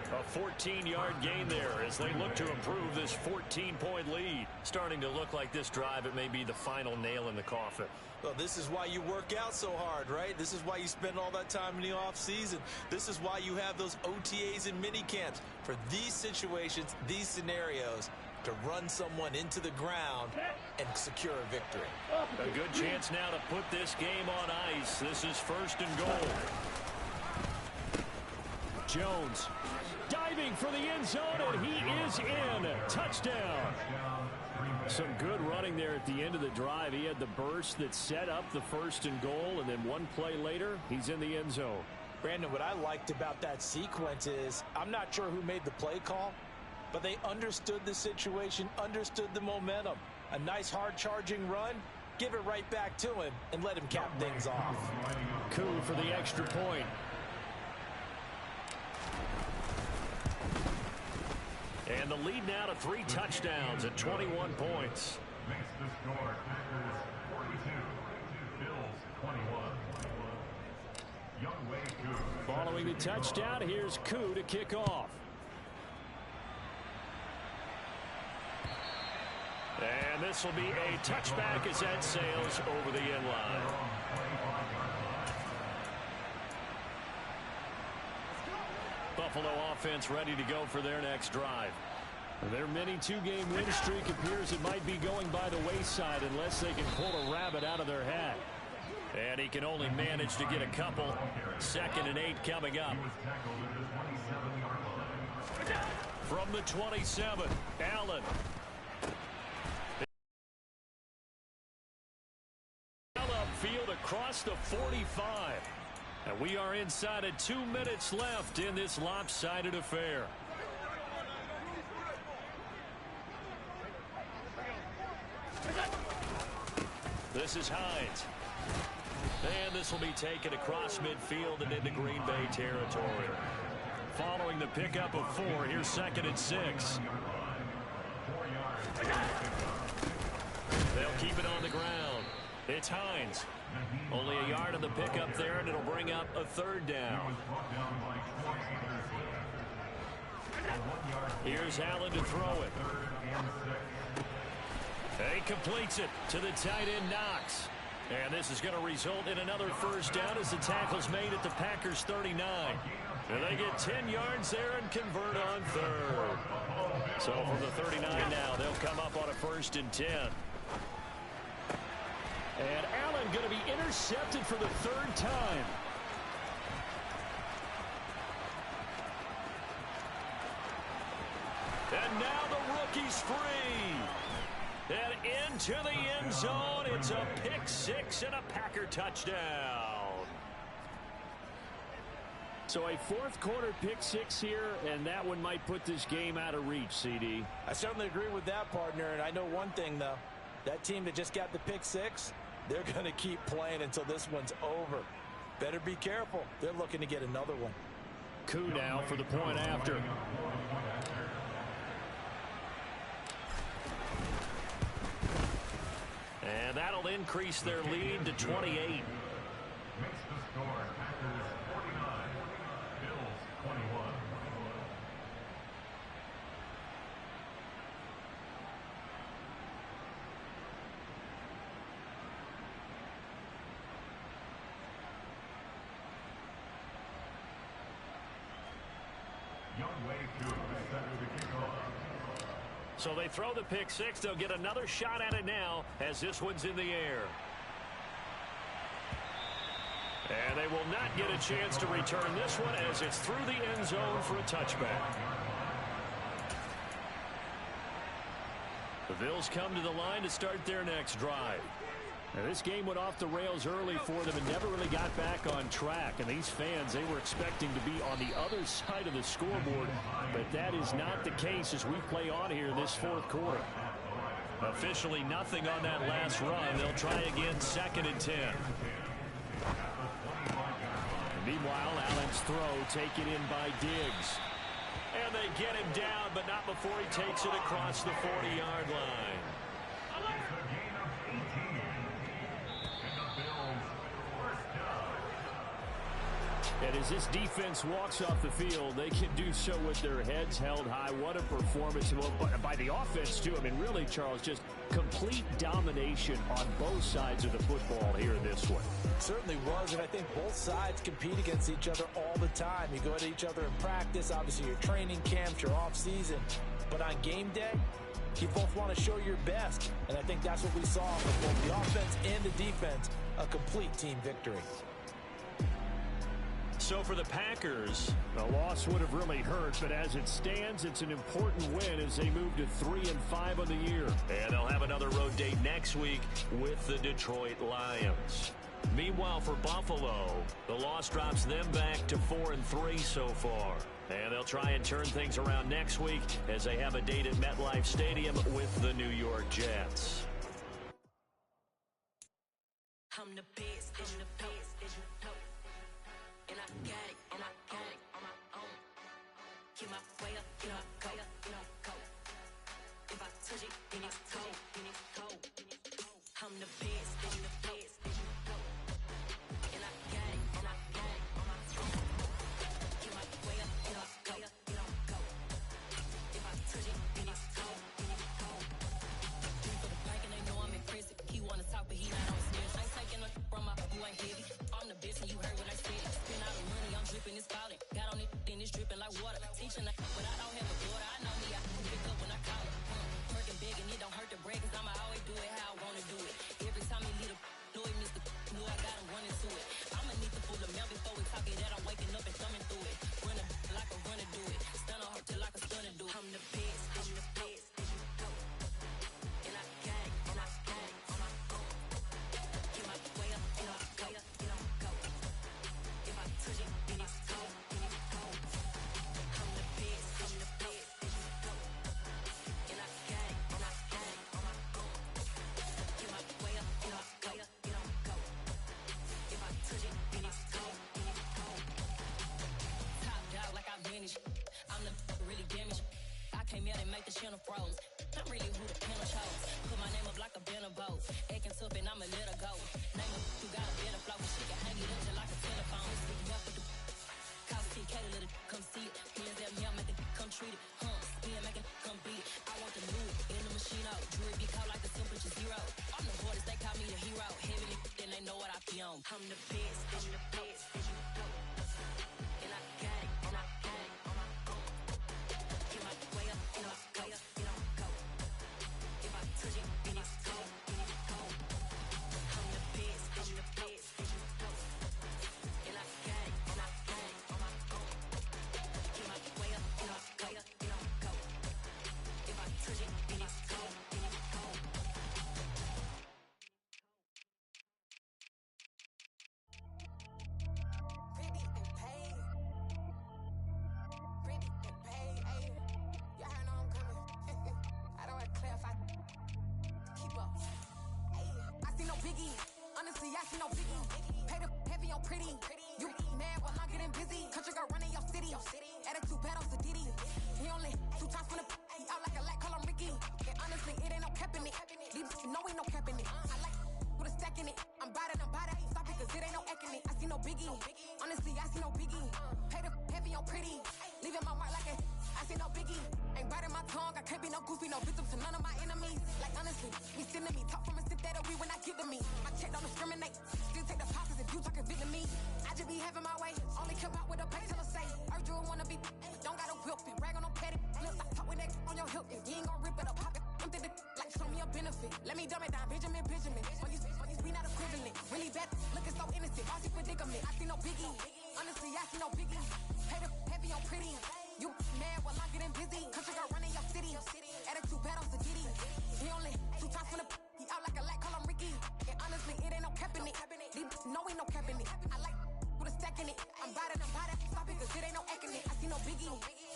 A 14-yard gain there as they look to improve this 14-point lead. Starting to look like this drive, it may be the final nail in the coffin. Well, this is why you work out so hard, right? This is why you spend all that time in the offseason. This is why you have those OTAs and mini camps. For these situations, these scenarios, to run someone into the ground and secure a victory. A good chance now to put this game on ice. This is 1st and goal. Jones diving for the end zone, and he is in. Touchdown. Some good running there at the end of the drive. He had the burst that set up the 1st and goal, and then one play later, he's in the end zone. Brandon, what I liked about that sequence is I'm not sure who made the play call, but they understood the situation, understood the momentum. A nice hard-charging run, give it right back to him, and let him cap things off. Coup for the extra point. And the lead now to 3 touchdowns at 21 points. Makes the score Packers 42, Bills 21. Young Wei Koo. Following the touchdown, here's Koo to kick off. And this will be a touchback as that sails over the end line. Buffalo offense ready to go for their next drive. Their mini 2-game win streak appears it might be going by the wayside unless they can pull a rabbit out of their hat. And he can only manage to get a couple. 2nd and 8 coming up. From the 27, Allen. Upfield across the 45. And we are inside of 2 minutes left in this lopsided affair. This is Hines. And this will be taken across midfield and into Green Bay territory. Following the pickup of 4, here's 2nd and 6. They'll keep it on the ground. It's Hines. Only a yard on the pickup there, and it'll bring up a 3rd down. Here's Allen to throw it. He completes it to the tight end, Knox. And this is going to result in another 1st down as the tackle's made at the Packers' 39. And they get 10 yards there and convert on 3rd. So from the 39 now, they'll come up on a 1st and 10. And Allen going to be intercepted for the 3rd time. And now the rookie's free. And into the end zone, it's a pick 6 and a Packer touchdown. So a 4th quarter pick 6 here, and that one might put this game out of reach, CD. I certainly agree with that, partner, and I know one thing, though. That team that just got the pick 6, they're going to keep playing until this one's over. Better be careful. They're looking to get another one. Coup now for the point after. And that'll increase their lead to 28. Makes the score Packers 49, Bills 21. Young Wei Koo is set with the kickoff. So they throw the pick 6. They'll get another shot at it now as this one's in the air. And they will not get a chance to return this one as it's through the end zone for a touchback. The Bills come to the line to start their next drive. Now, this game went off the rails early for them and never really got back on track. And these fans, they were expecting to be on the other side of the scoreboard. But that is not the case as we play on here this 4th quarter. Officially nothing on that last run. They'll try again 2nd and 10. And meanwhile, Allen's throw taken in by Diggs. And they get him down, but not before he takes it across the 40-yard line. And as this defense walks off the field, they can do so with their heads held high. What a performance by the offense, too. I mean, really, Charles, just complete domination on both sides of the football here in this one. Certainly was, and I think both sides compete against each other all the time. You go at each other in practice, obviously your training camps, your off-season. But on game day, you both want to show your best. And I think that's what we saw from both the offense and the defense, a complete team victory. So for the Packers, the loss would have really hurt, but as it stands, it's an important win as they move to 3-5 on the year. And they'll have another road date next week with the Detroit Lions. Meanwhile, for Buffalo, the loss drops them back to 4-3 so far. And they'll try and turn things around next week as they have a date at MetLife Stadium with the New York Jets. I'm the best, and the best, and I got it, and I got it on my own. Get my way up, get up, go, get up, go. If I touch it, then it's cold, then it's cold. I'm the best, and the best, and I got it, and I got it on my own. Get my way up, get up, go, get up, go. If I touch it, then it's cold, then it's cold. For the bank and they know I'm impressive. He wanna talk, but he not on stairs. I ain't taking a from my who ain't heavy. I'm the best, and you heard what I said. Spend all the money, I'm dripping, it's falling. Got on it, then it's dripping like water. Teaching, but I don't have a daughter. I know me, I can pick up when I call it. Working big, and it don't hurt the break, cause I'ma always do it how I wanna do it. Every time he lead a know it, Mr. Knew I got him running to it. I'ma need to pull the mail before we talk it that I'm waking up and thumbing through it. Run like a runner do it. Stun on her till like a stunner do it. I'm the best, I'm the best. And I got it, and I got it on my own. Get my way up, get up, go, get up, go. If I touch it, then it's cold, then it's cold. I'm the best, I'm the best. And I got it, and I got it on my own. Get my way up, get up, go, get up, go. If I touch it, then it's cold, then it's cold. Top dog like I manage. I'm the really damaged. I came out and make the channel froze. I'm really who the panel chose. Put my name up like a banner boat. Acting tough and I'ma let her go. Name her, you got a better flow. She can hang it up just like a telephone. Speaking up with the call TK to let it come see it. Hands at me, I make it come treat it. Spin, make it come beat it. I want the loot in the machine out. Jewelry be called like the temperature zero. I'm the hardest, they call me the hero. Heavily, then they know what I be on. I'm the best, I'm the best. And I got it, and I got it on my own. Get my way up, get up, go, get up, go. If I touch it, then it's cold, then it's cold. I'm the best, I'm the best. And I got it, and I got it on my own. Get my way up, get up, go, get up, go. If I touch it, then it's cold, then it's cold. Pretty and paid. Pretty and paid, ayy. Y'all heard know I'm coming. I don't want to clarify. Keep up. Ayy. I see no biggie. Honestly, I see no biggie. Pay the heavy on pretty. You mad while I'm getting busy. Country girl running your city. Attitude bad on Sadiddy. He only 2 times from the he out like a light, call him Ricky. And honestly, it ain't no cap in it. These know ain't no cap in it. I like with a stack in it. I'm bad it. Stop it, cause it ain't no eck in it. I see no biggie. Honestly, I see no biggie. Pay the heavy on pretty. Leaving my mark like a I see no biggie. Ain't biting my tongue. I can't be no goofy, no victim to none of my enemies. Like honestly, we send to me. Talk from a sip that we when I give to me. My check don't discriminate. Still take the pauses if you talking Vietnamese. I just be having my way. Only come out with a pay till I say. Urge you wanna be. Don't gotta whip it. Rag on no petty. Look, I talk with that on your hip. If you ain't gon' rip it up, pop it. Empty the like show me a benefit. Let me dumb it down, Benjamin. For you, we not equivalent. Really bad, looking so innocent. All she predicament. I see no biggie. Honestly, I see no biggie. Pay the heavy on pretty. You mad while I'm getting busy. Country girl running your city. Attitude bad on Sadiddy. He only 2 times from the he out like a light, call him Ricky. And honestly, it ain't no cap in it. These know ain't no cap in it. I like with a stack in it. I'm bad it. Stop it, cause it ain't no eck in it. I see no biggie.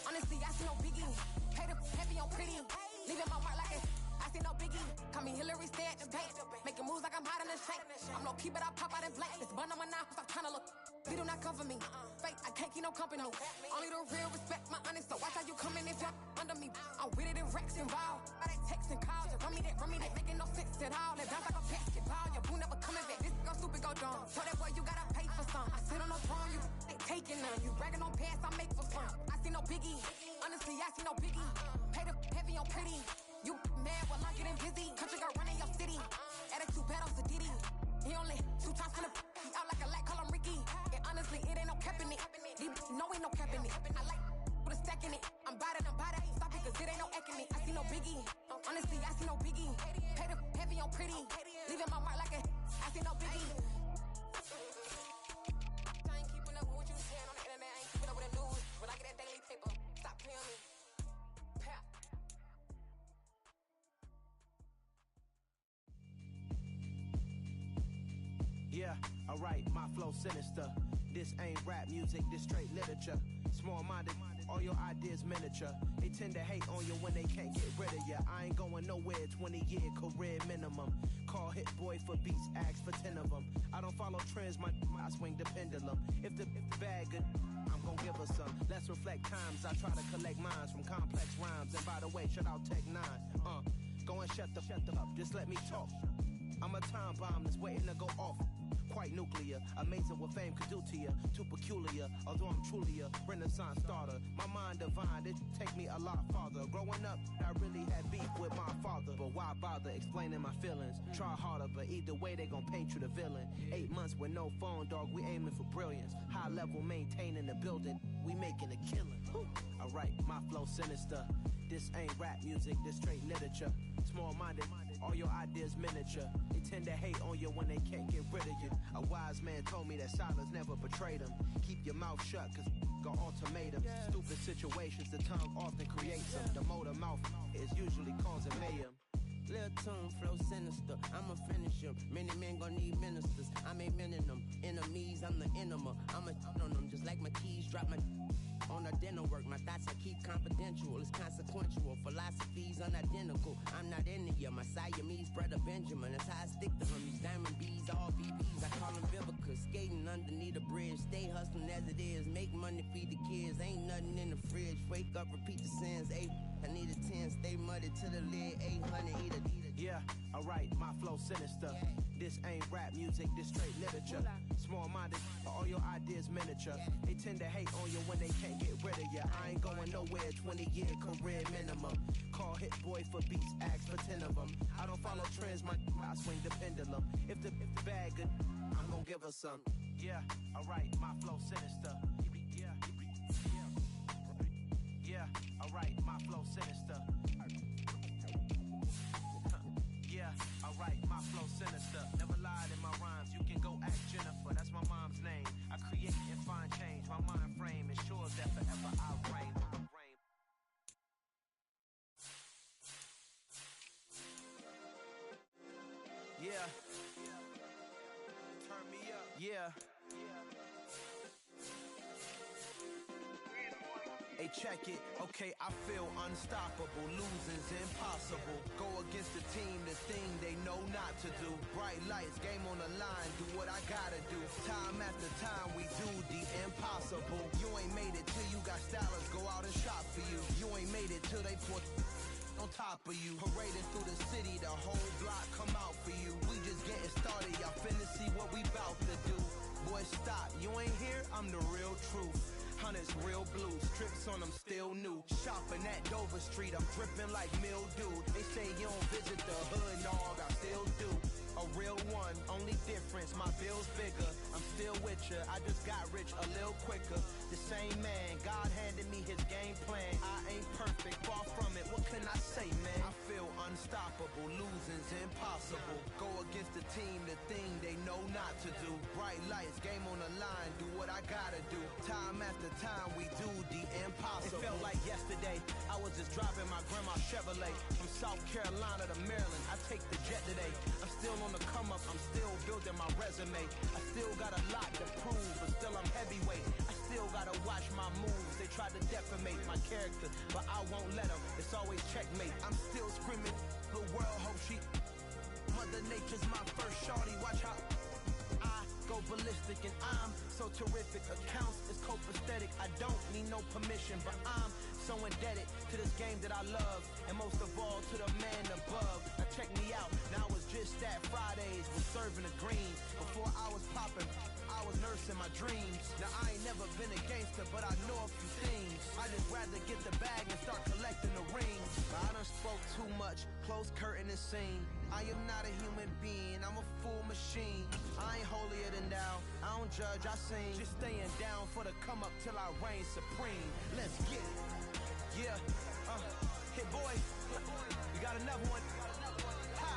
Honestly, I see no biggie. Pay the heavy on pretty. Leaving my mark like it. I see no biggie. Call me Hillary, stay at the bank. Making moves like I'm hot in the shank. I'm low key, but I pop out in blank. This bun on my knife, stop trying to look. They do not come for me. Fake, I can't keep no company. Only the real respect my honest. So watch how you coming if you're under me. I'm with it and Rex involved. I they text and calls. Run me that, making no sense at all. They bounce like a basketball. Your boo never coming back. This go stupid, go dumb. So that boy, you gotta pay for some. I sit on no throne, you ain't taking none. You bragging on pants, I make for fun. I see no biggie. Honestly, I see no biggie. Pay the heavy on pretty. You mad while I'm getting busy. Country girl running your city. Attitude bad on Sadiddy. He only 2 times from the he out like a light, call him Ricky. And honestly, it ain't no cap in it. These know ain't no cap in it. I like with a stack in it. I'm bad it. Stop it, cause it ain't no eck in it. I see no biggie. Honestly, I see no biggie. Pay the heavy on pretty. Leaving my mark like a I see no biggie. I ain't keeping up with what you saying on the internet. I ain't keeping up with the news. When I get that daily paper, stop playing me. Yeah, alright, my flow sinister. This ain't rap music, this straight literature. Small-minded, all your ideas miniature. They tend to hate on you when they can't get rid of you. I ain't going nowhere, 20-year career minimum. Call Hit Boy for beats, ask for 10 of them. I don't follow trends, I swing the pendulum. If the bag good, I'm gon' give her some. Let's reflect times, I try to collect minds from complex rhymes. And by the way, shout out Tech 9. Go and shut the up, just let me talk. I'm a time bomb that's waiting to go off. Quite nuclear, amazing what fame could do to you. Too peculiar, although I'm truly a renaissance starter. My mind divine, it take me a lot farther. Growing up, I really had beef with my father. But why bother explaining my feelings? Try harder, but either way they gon' paint you the villain. 8 months with no phone, dog, we aiming for brilliance. High level maintaining the building, we making a killing. Alright, my flow sinister. This ain't rap music, this straight literature. Small-minded, all your ideas miniature. They tend to hate on you when they can't get rid of you. A wise man told me that silence never betrayed him. Keep your mouth shut, cause got ultimatums. Stupid situations, the tongue often creates them. The motor mouth is usually causing mayhem. Lil' tune, flow sinister, I'ma finish him. Many men gon' need ministers, I'm aiming them. Enemies, I'm the enema. I'ma on them, just like my keys, drop my on the dinner work. My thoughts I keep confidential, it's consequential. Philosophies unidentical, I'm not into you. My Siamese brother Benjamin, that's how I stick to him. These diamond bees, all BBs, I call them Vivica. Skating underneath the bridge, stay hustling as it is. Make money, feed the kids, ain't nothing in the fridge. Wake up, repeat the sins, I need a 10, stay muddy to the lid, 800, eat it. Yeah, alright, my flow sinister. This ain't rap music, this straight literature. Small-minded, all your ideas miniature. They tend to hate on you when they can't get rid of you. I ain't going nowhere, 20-year career minimum. Call Hit Boy for beats, ask for 10 of them. I don't follow trends, I swing the pendulum. If the bag good, I'm gon' give her some. Yeah, alright, my flow sinister. Yeah, alright, my flow sinister. Yeah, alright, my flow sinister. Never lied in my rhymes, you can go ask Jennifer, that's my mom's name. I create and find change, my mind frame ensures that forever I reign. Yeah. Turn me up. Yeah. Hey, check it. Okay, I feel unstoppable. Losing's impossible. Go against the team, the thing they know not to do. Bright lights, game on the line, do what I gotta do. Time after time, we do the impossible. You ain't made it till you got stylers go out and shop for you. You ain't made it till they put on top of you. Parading through the city, the whole block come out for you. We just getting started, y'all finna see what we bout to do. Boy, stop, you ain't here, I'm the real truth. Hunters real blue, strips on them still new. Shopping at Dover Street, I'm dripping like mildew. They say you don't visit the hood, dog, I still do. A real one, only difference, my bill's bigger. I'm still with ya, I just got rich a little quicker. The same man, God handed me his game plan. I ain't perfect, far from it, what can I say, man? I feel unstoppable, losing's impossible. Go against the team, the thing they know not to do. Bright lights, game on the line, do what I gotta do. Time after time, we do the impossible. It felt like yesterday, I was just driving my grandma's Chevrolet. From South Carolina to Maryland, I take the jet today. I'm still on the come up, I'm still building my resume. I still got a lot to prove, but still I'm heavyweight. I still gotta watch my moves. They tried to defamate my character, but I won't let them. It's always checkmate. I'm still screaming, the world hope she. Mother Nature's my first shorty, watch how I go ballistic and I'm so terrific. Accounts is copacetic, I don't need no permission, but I'm so indebted to this game that I love, and most of all to the man above. Now check me out, now it's just that Fridays was serving the greens. Before I was popping, I was nursing my dreams. Now I ain't never been a gangster, but I know a few things. I just rather get the bag and start collecting the rings. But I done spoke too much, close curtain and scene. I am not a human being, I'm a full machine. I ain't holier than thou, I don't judge, I sing. Just staying down for the come up till I reign supreme. Let's get it. Yeah, Hit Boy, we got another one. Ha!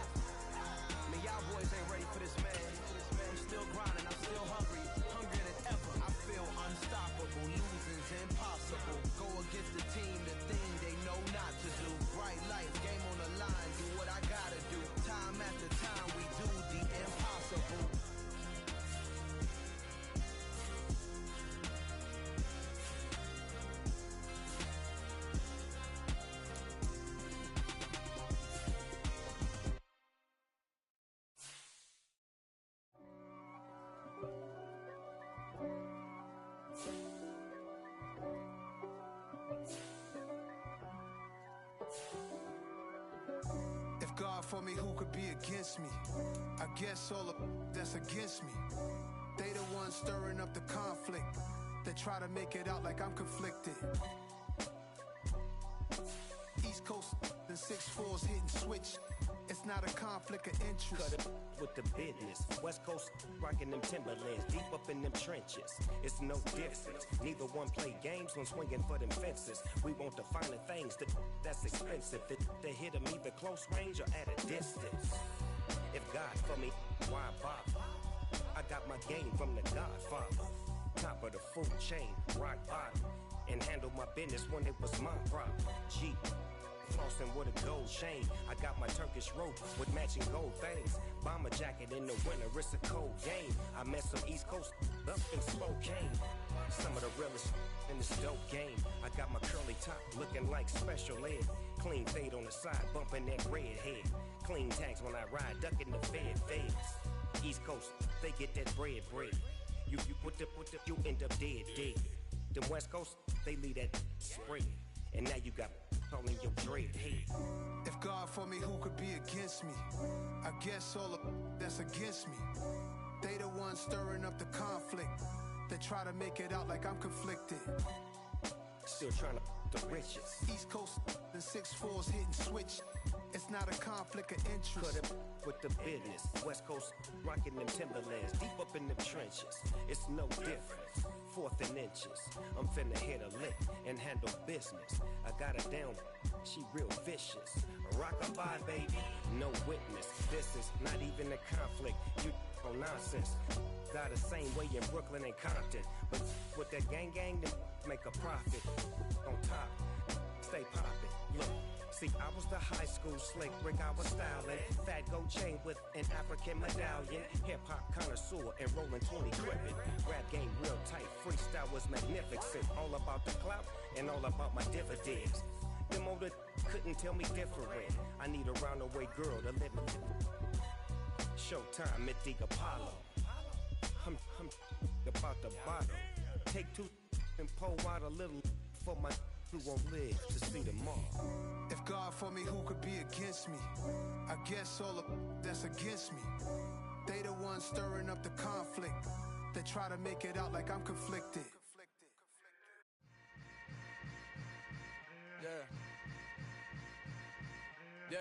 Man, y'all boys ain't ready for this, man. I'm still grinding, I'm still hungry, hungrier than ever. I feel unstoppable, losing's impossible. Go against the team, the thing they know not to do. Bright lights, game on the line, do what I gotta do. Time after time, we do the impossible. for me, who could be against me? I guess all of that's against me. They the ones stirring up the conflict. They try to make it out like I'm conflicted. East Coast and 6'4s hitting switch. It's not a conflict of interest. Cut it with the business. West Coast rocking them Timberlands, deep up in them trenches. It's no difference. Neither one play games when swinging for them fences. We want the finer things that's expensive. They hit them either close range or at a distance. If God for me, why bother? I got my game from the Godfather. Top of the food chain, rock bottom. And handle my business when it was my problem. G. Flossing with a gold chain. I got my Turkish rope with matching gold things. Bomber jacket in the winter, it's a cold game. I met some East Coast up in Spokane. Some of the realest in this dope game. I got my curly top looking like special ed. Clean fade on the side, bumping that red head. Clean tags when I ride, ducking the feds. East Coast, they get that bread. You put the, you end up dead. Them West Coast, they leave that spread. And now you got calling your dread head. If God for me, who could be against me? I guess all of that's against me. They the ones stirring up the conflict. They try to make it out like I'm conflicted. Still trying to the riches. East Coast and 6'4s hitting switch. It's not a conflict of interest. Cut it with the business. West Coast rocking them Timberlands, deep up in them trenches. It's no difference. 4th and inches. I'm finna hit a lick and handle business. I got her down, she real vicious. Rock-a-bye, baby, no witness. This is not even a conflict. You on nonsense. Got the same way in Brooklyn and Compton. But with that gang, then make a profit. On top, stay poppin'. Look. See, I was the high school slick Rick, I was styling. Fat gold chain with an African medallion. Hip-hop connoisseur and rolling 20 gripping. Rap game real tight, freestyle was magnificent. All about the clout and all about my dividends. Them older couldn't tell me different. I need a roundaway girl to live in. Showtime, Mythic Apollo. I'm about the bottle. Take 2 and pour out a little for my who won't live to see tomorrow. If God for me, who could be against me? I guess all of that's against me. They the ones stirring up the conflict. They try to make it out like I'm conflicted. Yeah.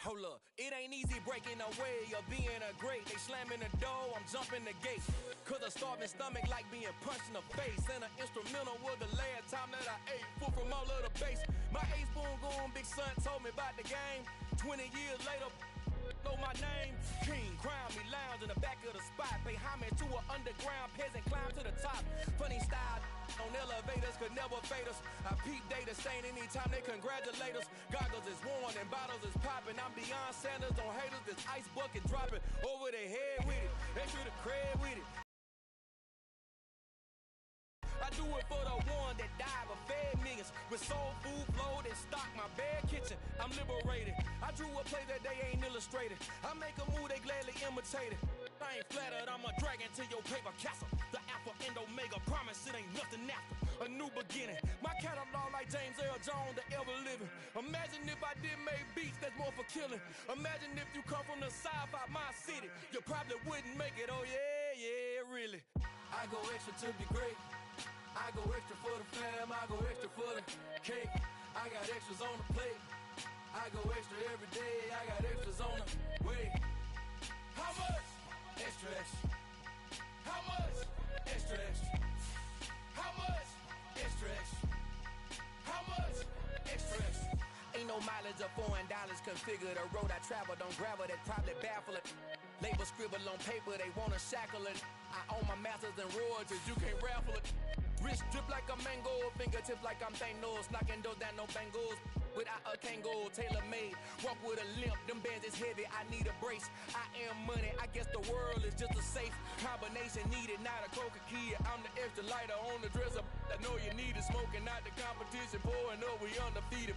Hold up, it ain't easy breaking away or being a great. They slamming the door, I'm jumping the gate. Cause a starving stomach like being punched in the face. And an instrumental was the last time that I ate. Full from all of the bass. My ace boom goon, big son told me about the game. 20 years later, know my name. King, crown me, lounge in the back of the spot. Pay homage to an underground peasant, climb to the top. Funny style on elevators could never fade us. I peep data stain anytime they congratulate us. Goggles is worn and bottles is popping. I'm beyond Sanders on haters. This ice bucket dropping over their head with it. Extra the cred with it. I do it for the one that died but fed millions. With soul food flowed and stocked my bare kitchen. I'm liberated. I drew a play that they ain't illustrated. I make a move they gladly imitate it. I ain't flattered, I'm a dragon to your paper castle. The Alpha and Omega, promise it ain't nothing after. A new beginning. My catalog like James Earl Jones, the ever living. Imagine if I did make beats, that's more for killing. Imagine if you come from the south out my city. You probably wouldn't make it, oh yeah, really. I go extra to be great. I go extra for the fam, I go extra for the cake. I got extras on the plate. I go extra every day, I got extras on the way. How much? Extra, extra. How much? Extra, extra. How much? Extra, extra. How much? Extra, extra. Ain't no mileage of $4 configure the road I travel. Don't gravel that probably baffle it. Label scribble on paper, they wanna shackle it. I own my masters and royalties, you can't raffle it. Wrist drip like a mango, fingertips like I'm Thanos. Knocking those down, no bangles. Without a Kango, tailor-made. Walk with a limp, them bands is heavy, I need a brace. I am money, I guess the world is just a safe combination needed, not a coca key. I'm the extra lighter on the dresser. I know you need it, smoking out the competition, pouring up, we undefeated.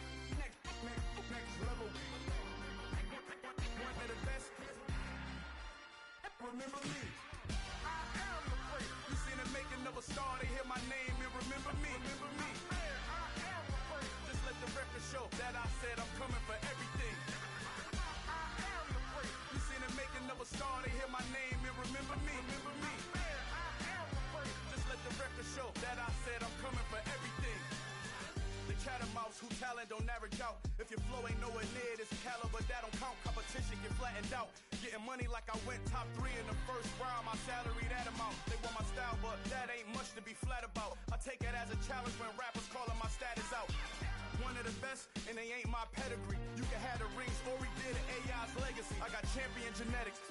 level. One of the best. Remember me. I am the great. You seen the making of a star, they hear my name and remember me. Remember me. I am the great. Just let the record show that I said I'm coming for everything. I am the great. You seen the making of a star, they hear my name and remember me. Remember me. I am the great. Just let the record show that I said I'm coming for everything. The catamounts who talent don't average out. If your flow ain't nowhere near this caliber, that don't count. Competition get flattened out. Getting money like I went top 3 in the first round. My salary that amount. They want my style, but that ain't much to be flat about. I take it as a challenge when rappers calling my status out. One of the best, and they ain't my pedigree. You can have the rings, or we did an AI's legacy. I got champion genetics.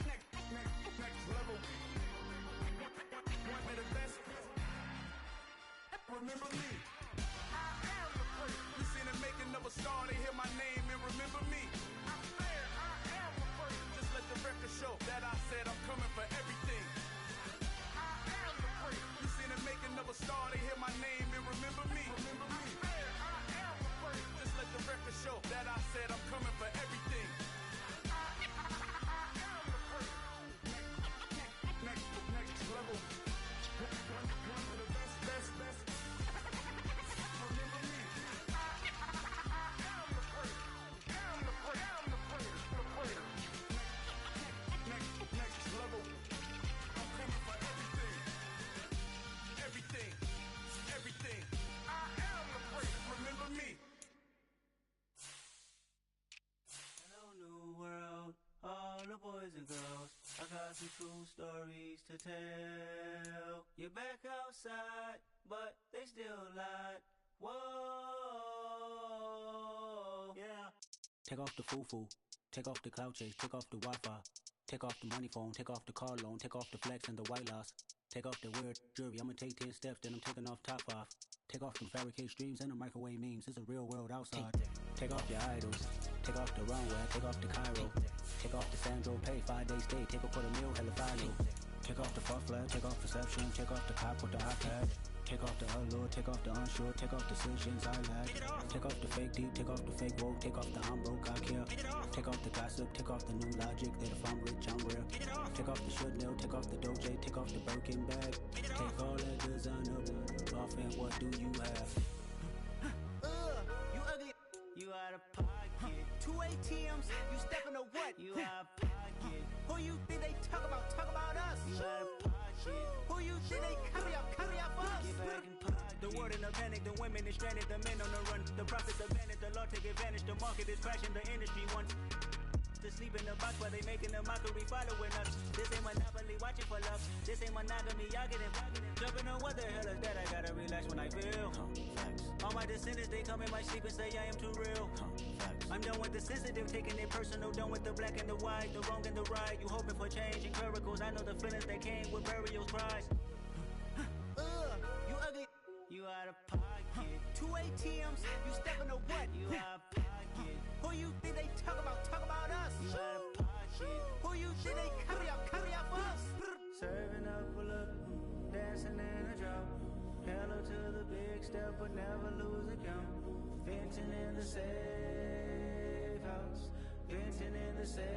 Next level. One of the best. Remember me. I am the great. You seen the making of a star, they hear my name and remember me. I am the great. Just let the record show that I said I'm coming for everything. I am the great. You seen the making of a star, they hear my name and remember me. Remember me. I am the great. Just let the record show that I said I'm coming for everything. I am the great. Next level. One of the best. Next level. I'm coming for everything. Everything. I am the great. Remember me. Hello, new world. All the boys and girls. I got some true stories to tell. You're back outside, but they still lied. Whoa. Yeah. Take off the foo-foo. Take off the cloud chase. Take off the Wi-Fi. Take off the money phone. Take off the car loan. Take off the flex and the white loss. Take off the weird jewelry. I'ma take 10 steps, then I'm taking off top off. Take off them fabricate streams and the microwave memes. It's a real world outside. Take off your idols. Take off the runway. Take off the Cairo. Take off the Sandro Pay. 5-day stay. Take off for the meal. Hella follow. Take off the fuck flag. Take off perception. Take off the cop with the iPad. Take off the allure, take off the unsure, take off decisions I lack. Take off the fake deep, take off the fake woke, take off the I'm broke, I care. Take off the gossip, take off the new logic that if I'm rich, I'm real. Take off the should know, take off the doje, take off the Birkin bag. Take all that designer off and what do you have? You ugly. You out of pocket. 2 ATMs, you stepping to what? You out of pocket. Who you think they talk about us? You out of pocket. Who you think they carry out for us? Get back in pocket. The world in a panic, the women is stranded, the men on the run. The profits abandoned, the law take advantage, the market is crashing, the industry wants to sleep in the box while they making a mockery following us. This ain't monopoly, watching for love. This ain't monogamy, y'all getting jumping on what the hell is that? I gotta relax when I feel. All my descendants, they come in my sleep and say I am too real. I'm done with the sensitive, taking it personal. Done with the black and the white, the wrong and the right. You hoping for change and miracles. I know the feelings that came with burials, cries. You ugly. You out of pocket. 2 ATMs, you stepping to what? You out of pocket. Who you think they talk about us? You out of pocket. Who you think they carry out for us? Serving up a look, dancing in a drop. Hello to the big step, but never lose a count. Venting in the safe house. Venting in the safe.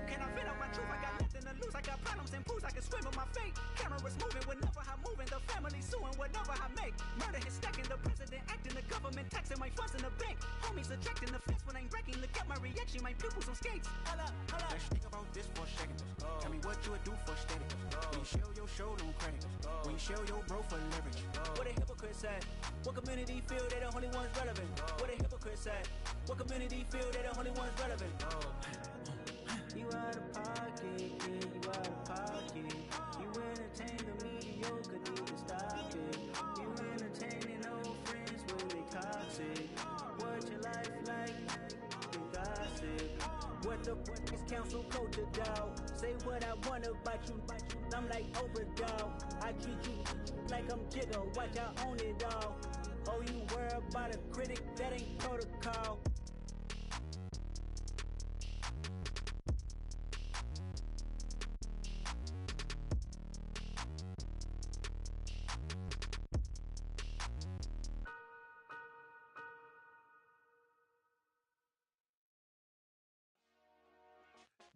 Can I vent out my truth? I got nothing to lose. I got problems and pools. I can swim with my fate. Cameras moving whenever I'm moving. The family suing whatever I make. Murder is stacking. The president acting. The government taxing my funds in the bank. Homies ejecting the fence when I'm breaking. Look at my reaction. My pupils on skates. Hold up. Let's think about this for a second. Tell me what you would do for status. When you show your show, no credit. When you show your bro for leverage. What a hypocrite said. What community feel they the only ones relevant? What a hypocrite said. What community feel they the only ones relevant? You out of pocket, yeah, you out of pocket. You entertain the mediocre, need to stop it. You entertaining old friends when they toxic. What your life like? You gossip. What the fuck is council culture, dog? Say what I want about you. I'm like Oprah, dog. I treat you like I'm Jigga. Watch I own it all. Oh, you worry about a critic? That ain't protocol.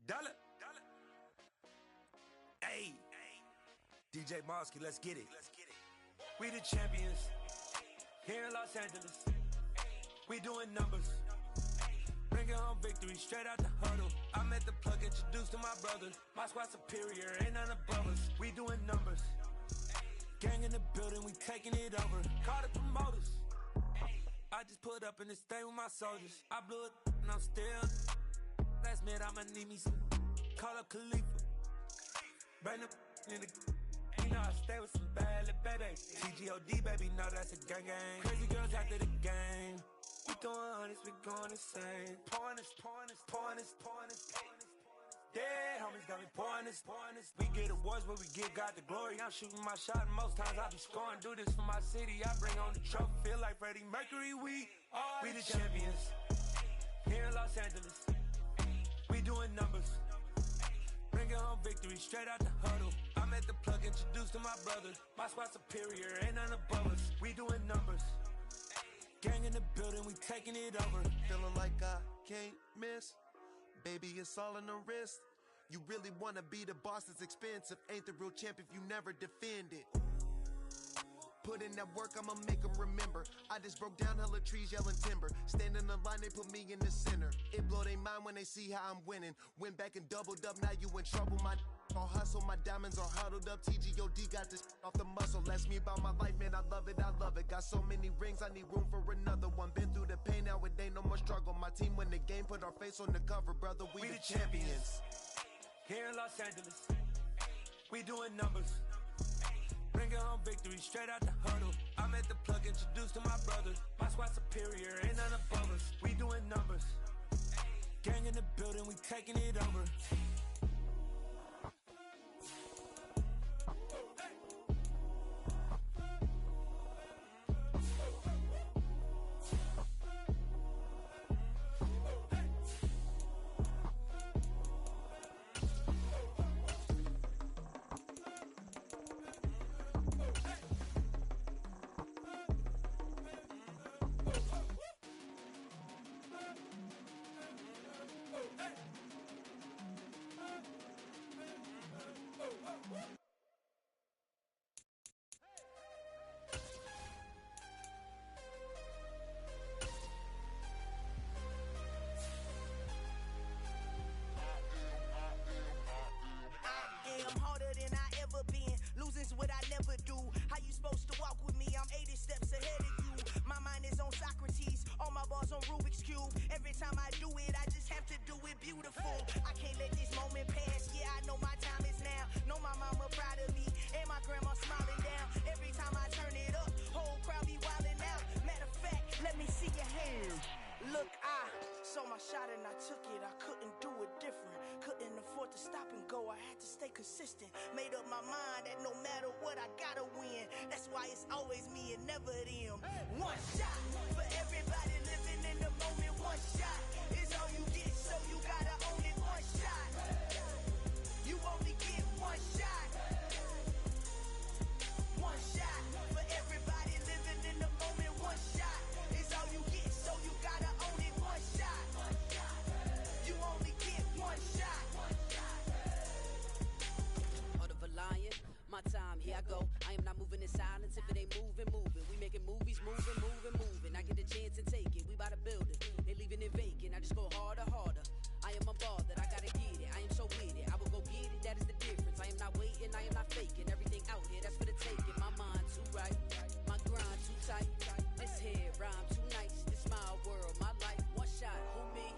Dollar. Hey. DJ Mosky, let's get it. We the champions. Here in Los Angeles. We doing numbers. Bringing home victory straight out the huddle. I'm at the plug, introduced to my brothers. My squad superior, ain't none above us. We doing numbers. Gang in the building, we taking it over. Call the promoters. I just put up in this thing with my soldiers. I blew it and I'm still. Last minute, I'ma need me some. Call up Khalifa. Bring the in the. You know I stay with some bad little baby. TGOD, baby, know that's a gang gang. Crazy girls after the game. We throwing hundreds, we going insane. Pouring this. Dead homies got me pouring this. We get awards, but we give God the glory. I'm shooting my shot, and most times I be scoring. Do this for my city, I bring on the trophy. Feel like Freddie Mercury, we the champions. Here in Los Angeles, we doing numbers. Bringing home victory straight out the huddle. I'm at the plug, introduced to my brothers. My squad superior, ain't none above us. We doing numbers. Gang in the building, we taking it over. Feeling like I can't miss. Baby, it's all in the wrist. You really wanna be the boss, it's expensive. Ain't the real champ if you never defend it. Put in that work, I'ma make them remember. I just broke down hella trees, yelling timber. Stand in the line, they put me in the center. It blow their mind when they see how I'm winning. Went back and doubled up, now you in trouble. My all hustle, my diamonds are huddled up. TGOD got this off the muscle. Ask me about my life, man, I love it. Got so many rings, I need room for another one. Been through the pain, now it ain't no more struggle. My team win the game, put our face on the cover, brother. We the champions. Here in Los Angeles, we doing numbers. Bringing home victory straight out the huddle. I'm at the plug, introduced to my brothers. My squad superior, ain't none above us. We doing numbers. Gang in the building, we taking it over. Losing's what I never do. How you supposed to walk with me? I'm 80 steps ahead of you. My mind is on Socrates, all my bars on Rubik's Cube. Every time I do it, I just have to do it beautiful. I can't let this moment pass. Yeah, I know my time is now. Know my mama proud of me, and my grandma smiling down. Every time I turn it up, whole crowd be wilding out. Matter of fact, let me see your hands. Look, I saw my shot and I took it. I couldn't do it different. Couldn't afford to stop and go. I had to stay consistent. Made up my mind that no matter what, I gotta win. That's why it's always me and never them. One shot for everybody living in the moment. One shot is all you get, so you gotta own it. One shot. You only get one shot. One shot for everybody living in the moment. One shot is all you get, so you gotta own it. One shot. You only get one shot. Heart of a lion, my time, here I go. I am not moving in silence. If it ain't moving, moving. We making movies, moving. I get a chance and take it. We bout to build it. They leaving it vacant. I just go harder. I am unbothered. I gotta get it. I am so with it. I will go get it. That is the difference. I am not waiting. I am not faking. Everything out here, that's for the taking. My mind too right. My grind too tight. This here rhyme too nice. This my world, my life. One shot, who me?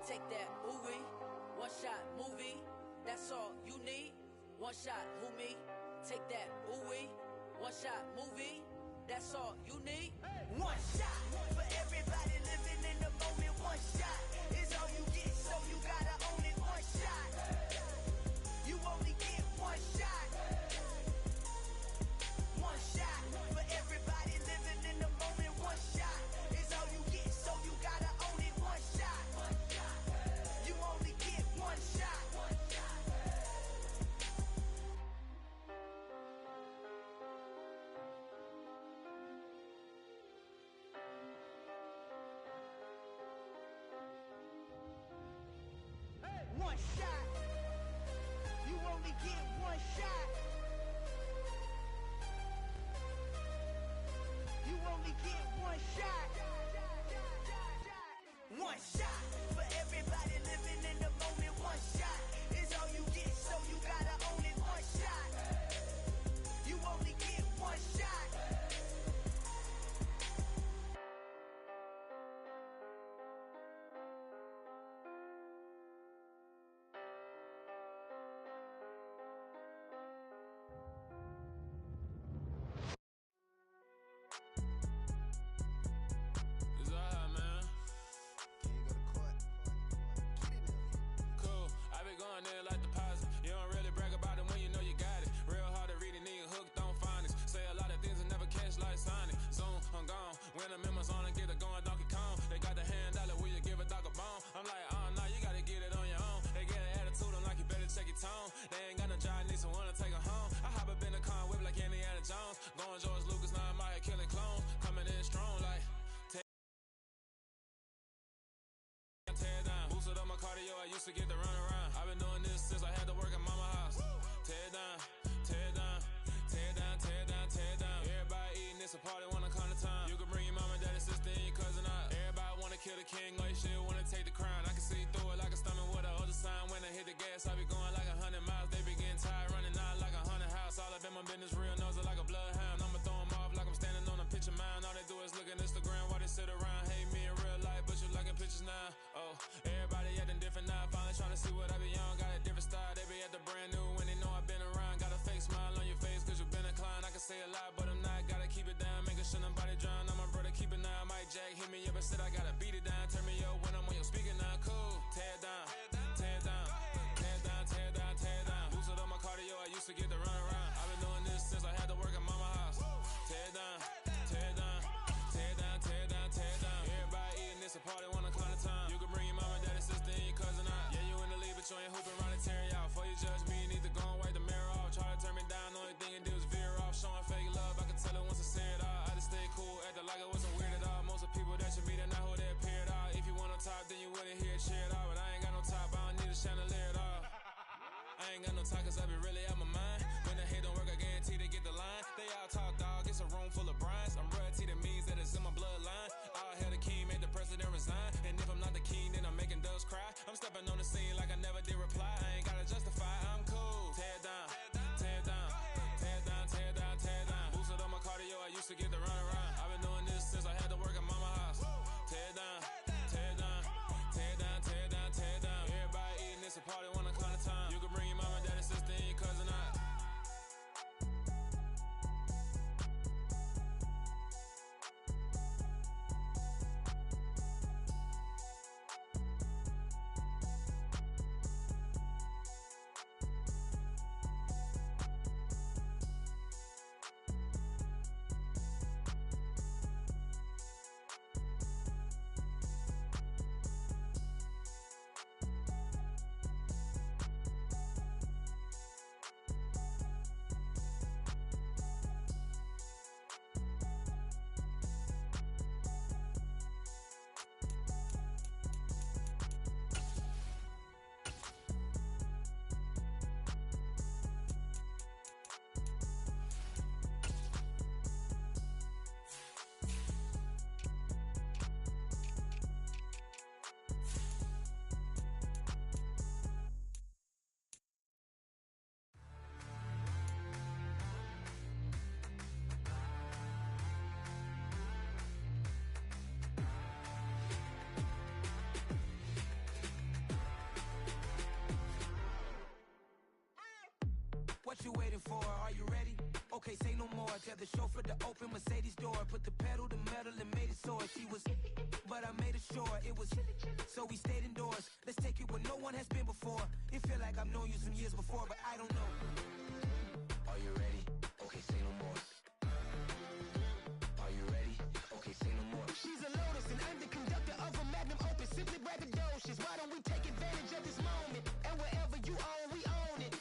Take that, ooh wee. One shot, movie. That's all you need. One shot, who me? Take that, ooh wee. One shot, movie. That's all you need. One shot for everybody living in the moment. One shot is all you get, so you gotta own it. One shot. You only get one shot. One shot for everybody living in the moment. One shot is all you get, so you gotta own it. One shot. You only get one shot. only get one shot. You only get one shot. One shot for everybody living in the moment. One shot is all you get, so you gotta own it. One shot. You only get one shot. It's all hot, man. Cool, I be going there like deposit. You don't really brag about it when you know you got it. Real hard to read a nigga hooked on phonics. Say a lot of things and never catch like Sonic. Zoom, I'm gone. When I'm in my zone, I get it going Donkey Kong. They got the hand dollar, will you give a dog a bone? I'm like, oh no, you gotta get it on your own. They get an attitude, I'm like, you better check your tone. They ain't got no job, need someone to take her home. I hop up in the car, whip like Indiana Jones. Going George Lucas, now I'm out here killing clones. Coming in strong like tear down. Boosted up my cardio, I used to get to run around. I've been doing this since I had to work at mama house. Tear down, tear down, tear down, tear down, tear down. Everybody eating this a party when I come to town. You can bring your mama, daddy, sister, and your cousin out. Everybody wanna kill the king, or you shit wanna take the crown. I can see through it like a stomach with a other sign. When I hit the gas, I be going like 100 miles. They be getting tired, running out like a 100 house. All up in my business, real nose it like a bloodhound. I'ma throw 'em off like I'm standing on a picture mound. All they do is look at Instagram while they sit around. Hate me in real life, but you liking pictures now. Oh, everybody acting different now. Finally trying to see what I be on. Got a different style, they be at the brand new when they know I've been around. Got a fake smile on your face cause you been inclined. I can say a lot, but I'm not. Gotta keep it down, making sure nobody drown. I'm my brother, keep it now. Mike Jack hit me up and said I gotta beat it down. Turn me up when I'm on your speaker now. Cool, tear down, tear down, tear down, tear down, tear down. Boosted up my cardio, I used to get to run around. I've been doing this since I had to work at mama house. Tear down, tear down, tear down, tear down, tear down. Everybody eating this a party when I come to town. You can bring your mama, daddy, sister, and your cousin out. Yeah, you in the lead, but you ain't hooping around and tear you out. Before you judge me, you need to go and wipe the mirror off. Try to turn me down, only thing it do is veer off. Showing fake love, I can tell it once I say it all. I just stay cool, acting like it wasn't weird at all. Most of the people that you meet are not who they appear at all. If you want on top, then you wouldn't hear it cheer at all. But I ain't got no top, I don't need a chandelier at all. I ain't got no talk cause I be really out my mind. When the hate don't work, I guarantee they get the line. They all talk dog, it's a room full of brinds. I'm royalty, that means that it's in my bloodline. All hail the king, made the president resign. And if I'm not the king, then I'm making doves cry. I'm stepping on the scene like I never did reply. I ain't gotta justify, I'm cool. Tear down, tear down, tear down, tear down, tear down. Boosted up my cardio, I used to get to run around. I've been doing this since I had to work at mama house. Tear down, tear down, tear down, tear down, tear down. Everybody eating this a party when I come to town. You can bring your mama, daddy, sister, and your cousin out. What you waiting for? Are you ready? Okay, say no more. Tell the chauffeur to open Mercedes door. Put the pedal to metal and made it soar. She was, but I made it sure it was. So we stayed indoors. Let's take it where no one has been before. It feel like I've known you some years before, but I don't know. Are you ready? Okay, say no more. Are you ready? Okay, say no more. She's a Lotus and I'm the conductor of a magnum opus. Simply braggadocious. Why don't we take advantage of this moment? And wherever you own, we own it.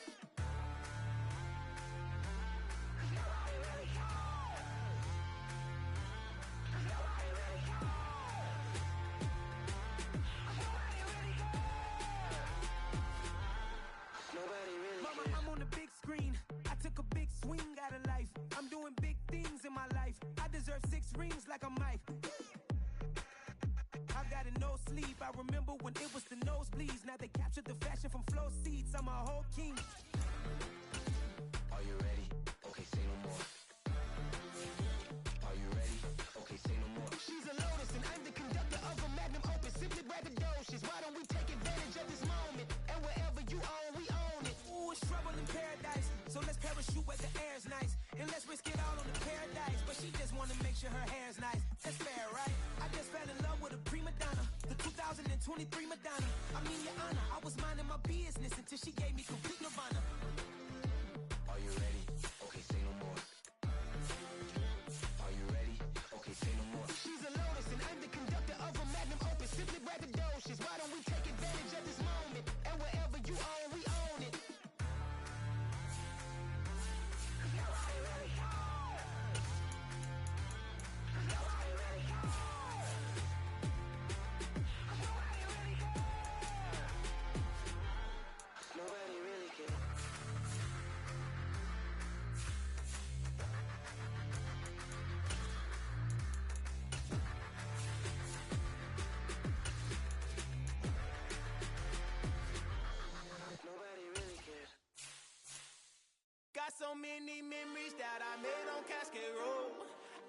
just like I'm Mike. I've got a no sleep. I remember when it was the nosebleeds. Now they captured the fashion from flow seats. I'm a whole king. Are you ready? Okay, say no more. Are you ready? Okay, say no more. She's a lotus and I'm the conductor of a magnum opus. Simply braggadocious. Why don't we take advantage of this moment? And wherever you own, we own it. Ooh, it's trouble in paradise. So let's parachute where the air's nice. And let's risk it all on the paradise. But she just wanna make sure her hair's nice. That's fair, right? I just fell in love with a prima donna. The 2023 Madonna. I mean, your honor, I was minding my business until she gave me complete nirvana. Are you ready? Okay, say no more. Are you ready? Okay, say no more. She's a lotus and I'm the conductor of a magnum opus. Simply braggadocious. Why don't we take advantage of this moment? And wherever you own, we own it. Nobody really cares. Nobody really cares. Got so many memories that I made on Cascade Road.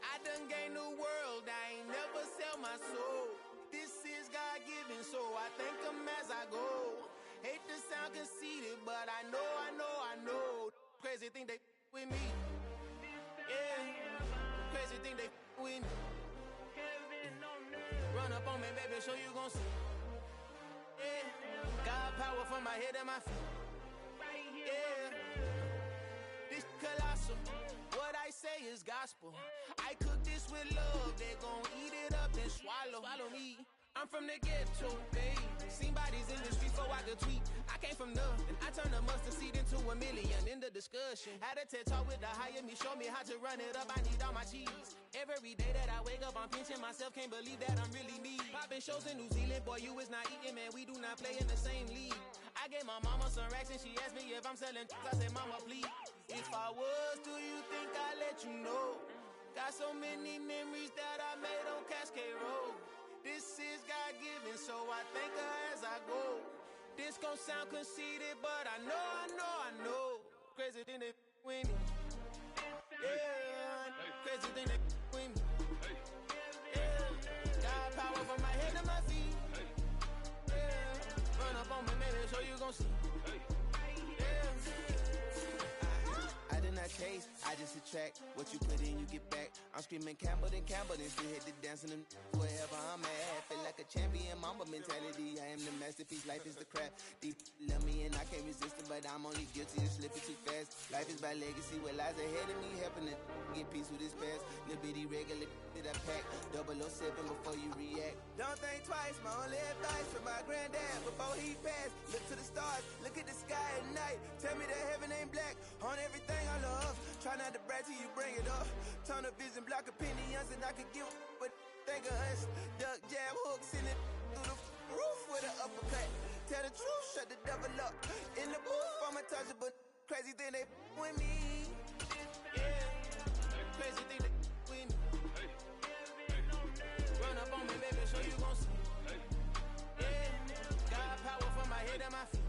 I done gained the world, I ain't never sell my soul. This is God-given, so I thank him as I go. Hate to sound conceited, but I know. Crazy thing they with me. Yeah, crazy thing they with me. Run up on me, baby, so you gon' see. Yeah, God power from my head and my feet. Yeah, this colossal. What I say is gospel. I cook this with love, they gon' eat it up and swallow me. I'm from the ghetto, babe. Seen bodies in the streets so I could tweet. I came from nothing. I turned a mustard seed into a million in the discussion. Had a TED talk with the higher me, show me how to run it up. I need all my cheese. Every day that I wake up, I'm pinching myself. Can't believe that I'm really me. Popping shows in New Zealand, boy, you is not eating, man. We do not play in the same league. I gave my mama some racks and she asked me if I'm selling. I said, mama, please. If I was, do you think I'd let you know? Got so many memories that I made on Cascade Road. This is God-given, so I thank her as I go. This gon' sound conceited, but I know. Crazy thing they with me. Yeah, crazy thing they with me. Yeah, God power from my head to my feet. Yeah, run up on me, maybe, so you gon' see. I did not chase, I just attract. What you put in, you get back. I'm screaming Campbell, then still hit the dancing and wherever I'm at. Feel like a champion, mamba mentality. I am the masterpiece, life is the crap. Deep love me and I can't resist it, but I'm only guilty of slipping too fast. Life is by legacy, what lies ahead of me, helping to get peace with this past. Little bitty regular that I pack, 007 before you react. Don't think twice, my only advice from my granddad before he passed. Look to the stars, look at the sky at night. Tell me that heaven ain't black on everything I love. Try not to brag till you bring it up. Turn a vision, block opinions, and I could give but think of us. Duck, jab, hooks in it through the roof with an uppercut. Tell the truth, shut the devil up. In the booth, I'm untouchable. Crazy thing they with me. Yeah, crazy thing they with me. Run up on me, baby, so you gon' see. Yeah, God power from my head and my feet.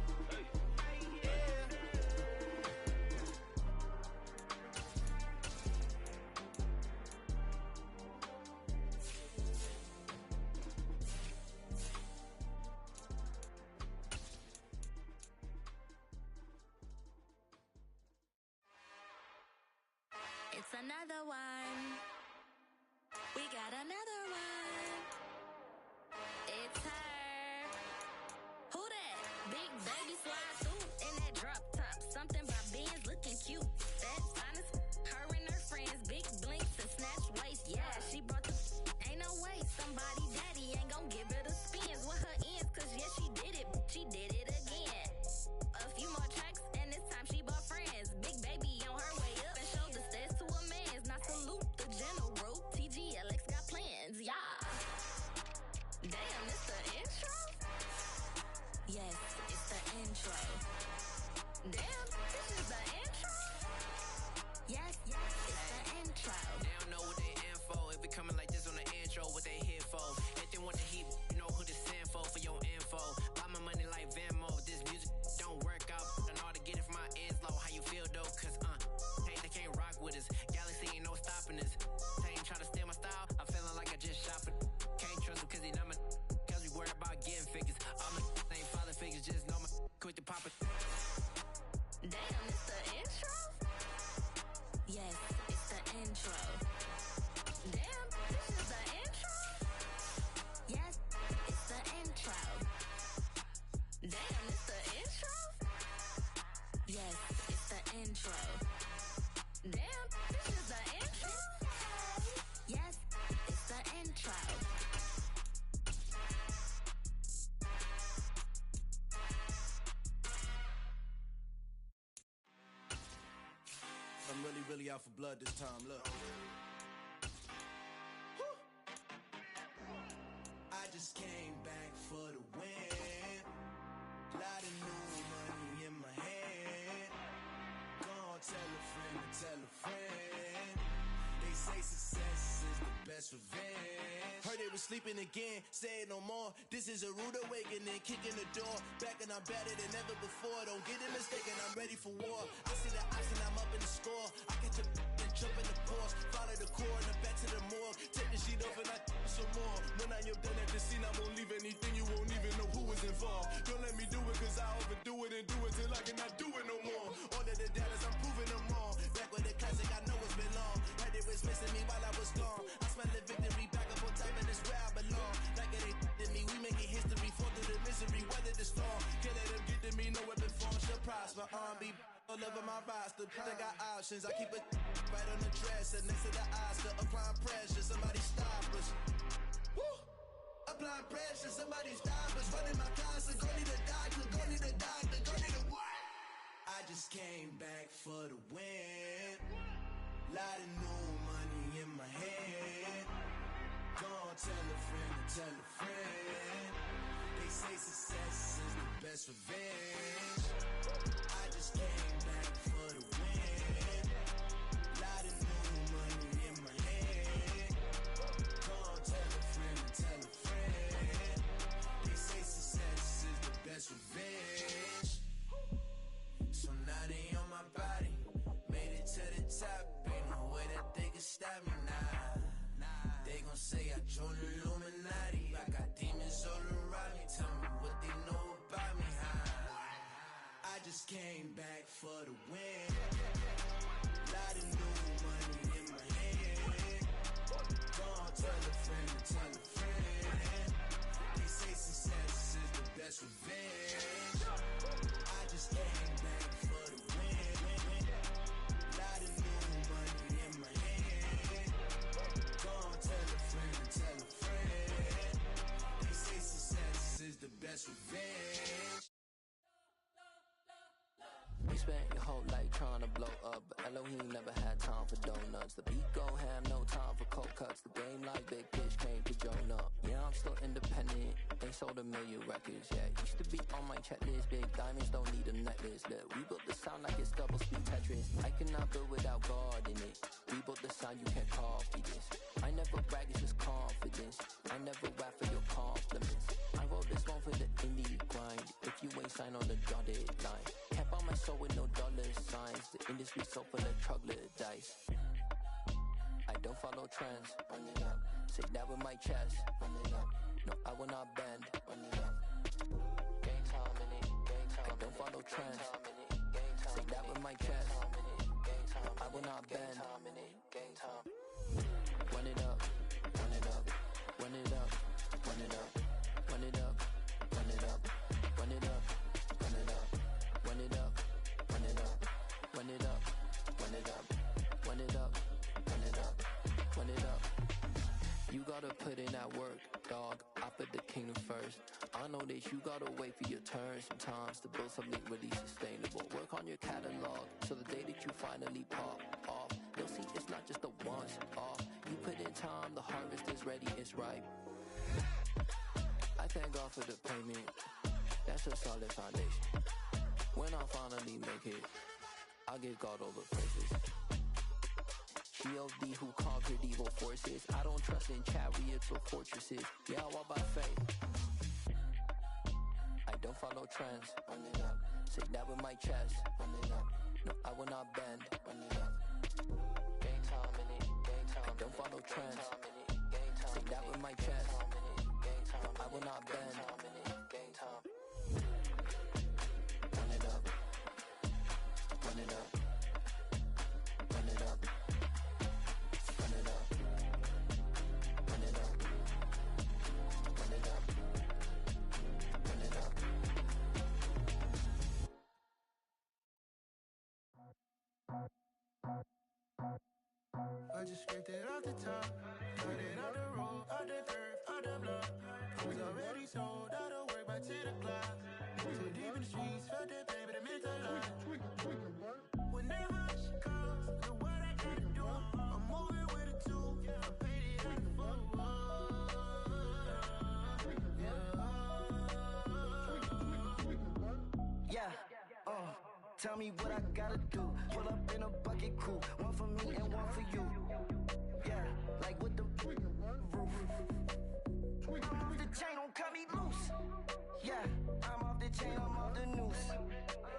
It's another one. We got another one. It's her. Who that? Big baby slide through in that drop top. Something by Benz looking cute. That's honest. Her and her friends, big blinks and snatch waist. Yeah, she brought the. Ain't no way somebody daddy ain't gon' give her the spins with her ends. Cause yeah, she did it. She did it again. A few more tracks and this time she bought friends. Big baby on her way up and showed the stairs to a man's. Now salute the general. TGLX got plans, yeah. Damn, it's the intro? Yes, it's the intro. Damn, this is the intro? Yes, it's the intro. They don't know what they in for. If it coming like this, quick to pop it. Damn, it's the intro? Yes, it's the intro. Damn, this is the intro? Yes, it's the intro. Damn, it's the intro? Yes, it's the intro. Damn, this is the intro? Yes, it's the intro. I'm really out for blood this time, look. Woo. I just came back for the win. Lot of new money in my hand. Gonna tell a friend to tell a friend. They say success is the best revenge. Heard they was sleeping again, say it no more. This is a rude awakening, kicking the door. Back and I'm better than ever before. Don't get it mistaken, I'm ready for war. I see the option, I'm up in the score. I catch a and jump in the Porsche. Follow the core and the back to the morgue. Take the sheet off and I some more. When I am done at the scene, I won't leave anything. You won't even know who was involved. Don't let me do it, cause I overdo it and do it till I cannot do it no more. All of the doubters, I'm proving them wrong. Back with the classic, I know it's been long. Heard it was missing me while I was gone. I smell the victory back up on top, and it's where I belong. Like it ain't to me, we making history. Fall through the misery, weather the storm. Can't let them get to me, no weapon form shall prosper. Be all over my roster. I got options, I keep it right on the dresser. Next to the Oscar, applying pressure. Somebody stop us. Woo! Applying pressure, somebody stop us. Running my closet, go need a doctor, go need a doctor, go need a what? I just came back for the win. Lot of new money in my hand. Gonna tell a friend to tell a friend. They say success is the best revenge. I just came back for the win. Lot of new money in my hand. Gonna tell a friend to tell a friend. They say success is the best revenge. So now they on my body. Made it to the top. Ain't no way that they can stop me now. They gon' say I joined the Illuminati. I got demons all around me. Tell me what they know about me, huh? I just came back for the win. Lot of new money in my hand. Gonna tell a friend to tell a friend. They say success is the best revenge. I just came back for the win. Lot of new money in my hand. Gonna tell a friend to tell a friend. They say success is the best revenge. You spent your whole life trying to blow up, but Elohim never had time for donuts. The beat go ham, no time for cold cuts. The game like Big Fish came to join up. Yeah, I'm still independent, ain't sold a million records yet. Used to be on my checklist, big diamonds don't need a necklace. Look, we built the sound like it's double speed Tetris. I cannot build without God in it. We built the sound, you can't copy this. I never brag, it's just confidence. I never rap for your compliments. I wrote this one for the indie grind. If you ain't signed on the dotted line, can't buy my soul with no dollar signs. The industry so full of troglodytes. I don't follow trends. Run it up. Say that with my chest. Run it up. No, I will not bend. Run it up. Gang time in it. Gang time. I don't follow trends. Say that with my chest. No, I will not bend. Gang time. Run it up. Run it up. Run it up. Run it up. Run it up. Run it up. Run it up. Run it up. Run it up. Run it up. Run it up. Run it up. Run it up. Run it up. Run it up. You gotta put in that work, dog. I put the kingdom first. I know that you gotta wait for your turn sometimes to build something really sustainable. Work on your catalog so the day that you finally pop off, you'll see it's not just a once off. You put in time, the harvest is ready, it's ripe. I thank God for the payment. That's a solid foundation. When I finally make it, I'll give God all the praises. G.O.D. who conquered evil forces. I don't trust in chariots or fortresses. Yeah, I walk by faith. I don't follow trends. Run it up. Say that with my chest. Run it up. No, I will not bend. Run it up. Gang time in it. Gang time. I don't follow trends. Say that with my chest. No, I will not bend. Gang time. I just scraped it off the top. Cut it off the road, off the curve, off the block. I was already sold, I don't work by 10 o'clock. So deep in the streets, felt that pain, but it meant a lot. Whenever she calls, know what I gotta do. I'm moving with a two, I paid it out of full. Yeah, tell me what I gotta do. Pull up in a bucket crew, one for me and one for you. Yeah, like with the roof. I'm off the chain, don't cut me loose. Yeah, I'm off the chain, I'm off the noose.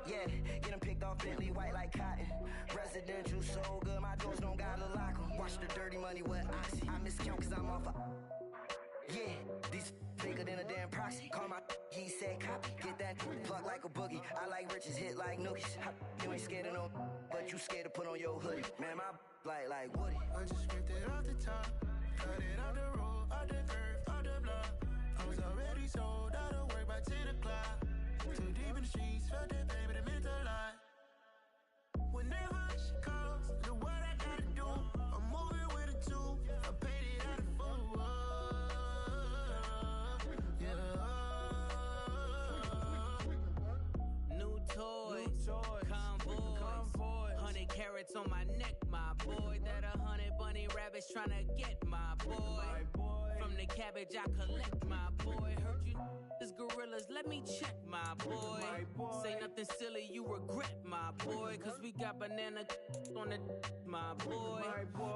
Yeah, getting picked off Bentley white like cotton. Residential so good, my doors don't gotta lock 'em. Watch the dirty money with Oxy. I miscount cause I'm off a... Yeah, these bigger than a damn proxy. Call my he said copy. Get that plug like a boogie. I like riches, hit like nookies. You ain't scared of no, but you scared to put on your hoodie. Man, my like Woody. I just scraped it off the top. Cut it off the road, off the curve, off the block. I was already sold, I don't work by 10 o'clock. Too deep in the streets, felt that pain, but it meant a lot. Whenever she calls, know what I gotta do. I'm moving with a two, I paid it out of full. New toys, convoys, 100 carats on my neck, my boy. That 100 bunny rabbits tryna get my boy. From the cabbage I collect, my boy. Heard you is gorillas, let me check, my boy. Say nothing silly, you regret, my boy. Cause we got banana on the my boy.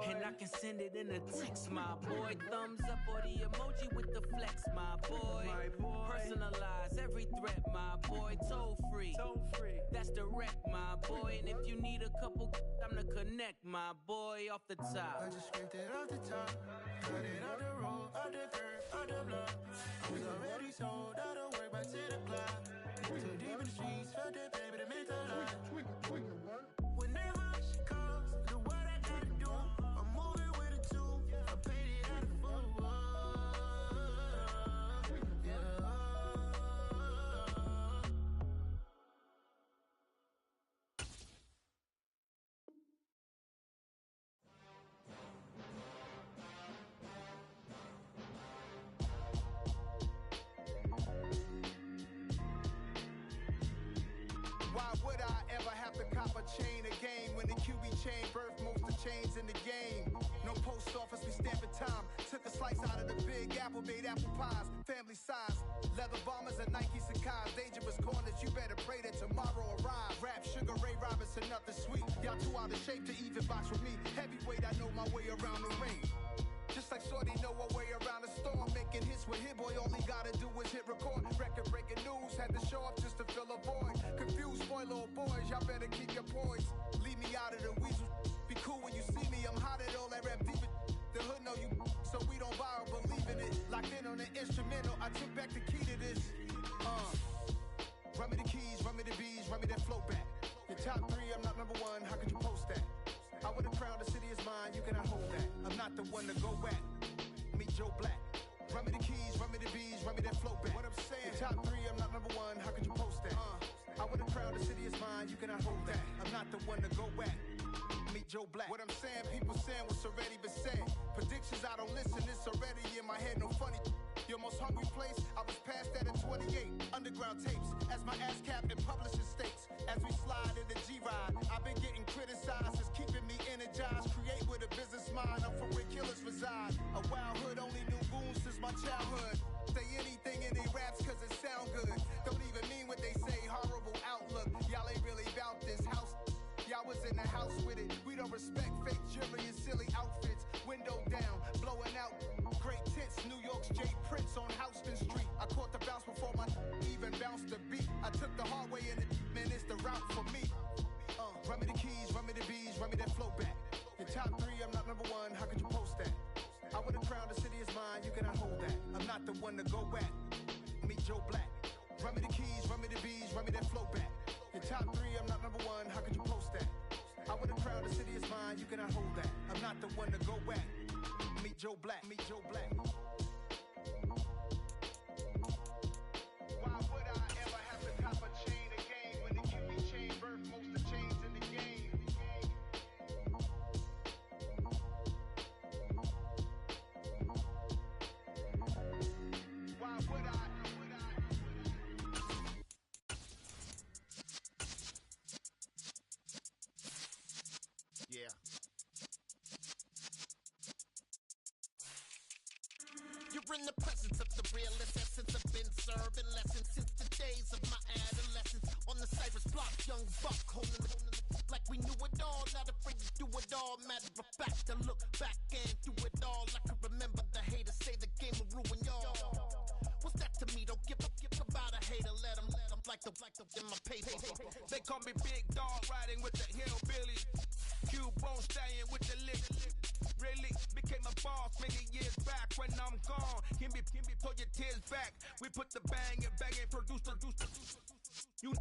And I can send it in a text, my boy. Thumbs up or the emoji with the flex, my boy. Personalize every threat, my boy. Toll free, that's direct, my boy. And if you need a couple, I'm to connect, my boy, off the top. I just scraped it off the top. Cut it off the road, off the curve, off the block. I was already sold, I don't work by 10 o'clock. Too deep in the streets, felt that pain, but it meant a lot. Whenever she calls, know what I gotta do. I'm moving with a two, I paid it out of full. Why would I ever have to cop a chain again when the QB chain birthed most of chains in the game? No post office, we stamping time. Took a slice out of the big apple, made apple pies, family size. Leather bombers and Nike Sacai's. Dangerous corners, you better pray that tomorrow arrives. Rap Sugar Ray Robinson, nothing sweet. Y'all too out of shape to even box with me. Heavyweight, I know my way around the ring. Just like Shorty know her way around the storm. Making hits with Hit Boy, all he gotta do is hit record. Record breaking news, had to show up just to fill a void. Confused boy, little boys, y'all better keep your poise. Leave me out of the weasel. Be cool when you see me, I'm hot at all that rap deep. The hood know you, so we don't borrow, believe in it. Locked in on the instrumental, I took back the key to this. Run me the keys, run me the bees, run me that flow back. Your top three, I'm not number one, how could you post that? I would've crowned the city is mine, you cannot hold that. I'm not the one to go at. Meet Joe Black. Run me the keys, run me the bees, run me that flow back. What I'm saying, your top three, I'm not number one, how could you post that? I would've crowned the city is mine, you cannot hold that. I'm not the one to go at. Meet Joe Black. What I'm saying, people saying what's already been said. Predictions, I don't listen, it's already in my head, no funny. Your most hungry place, I was past that in 28. Underground tapes, as my ass cap in publishing states. As we slide in the G-Ride, I've been getting criticized, it's keeping me energized. Create with a business mind, I'm from where killers reside. A wild hood, only knew goons since my childhood. Say anything in they raps cause it sound good. Don't even mean what they say, horrible outlook. Y'all ain't really about this house. Y'all was in the house with it. We don't respect fake jewelry and silly outfits. Window down, blowing out. Great tits, New York's J. Prince on Houston Street. I caught the bounce before my even bounced the beat. I took the hard way in it, man, it's the route for me. Run me the keys, run me the bees, run me that flow back. Your top three, I'm not number one, how could you post that? I would've crowned the city is mine, you cannot hold that. I'm not the one to go at. Meet Joe Black. Run me the keys, run me the bees, run me that flow back. Your top three, I'm not number one, how could you post that? I would've crowned the city is mine, you cannot hold that. I'm not the one to go at. Meet Joe Black, meet Joe Black. Why would I ever have to cop a chain again when the QB chain birthed most of chains in the game? in the presence of the realest essence. I've been serving lessons since the days of my adolescence. On the Cypress block, young buck holding it like we knew it all. Not afraid to do it all. Matter of fact, I look back and do it all. I can remember the haters say the game will ruin y'all. What's that to me? Don't give about a hater. Let them like the in my paper. They call me Big Dog, riding with the hillbilly. Cubone staying with the lick. Really became a boss many years back. When I'm gone, can be pull your tears back. We put the bang and produce. You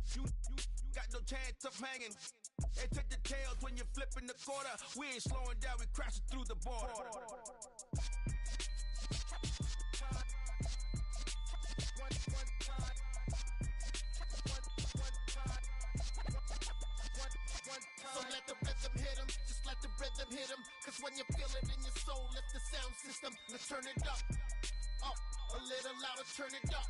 got no chance of hanging. And take the tails when you're flipping the quarter. We ain't slowing down, we crashing through the border. So let the rhythm hit him, just let the rhythm hit him. Cause when you feel it in your soul, lift the sound system. Let's turn it up, a little louder, turn it up,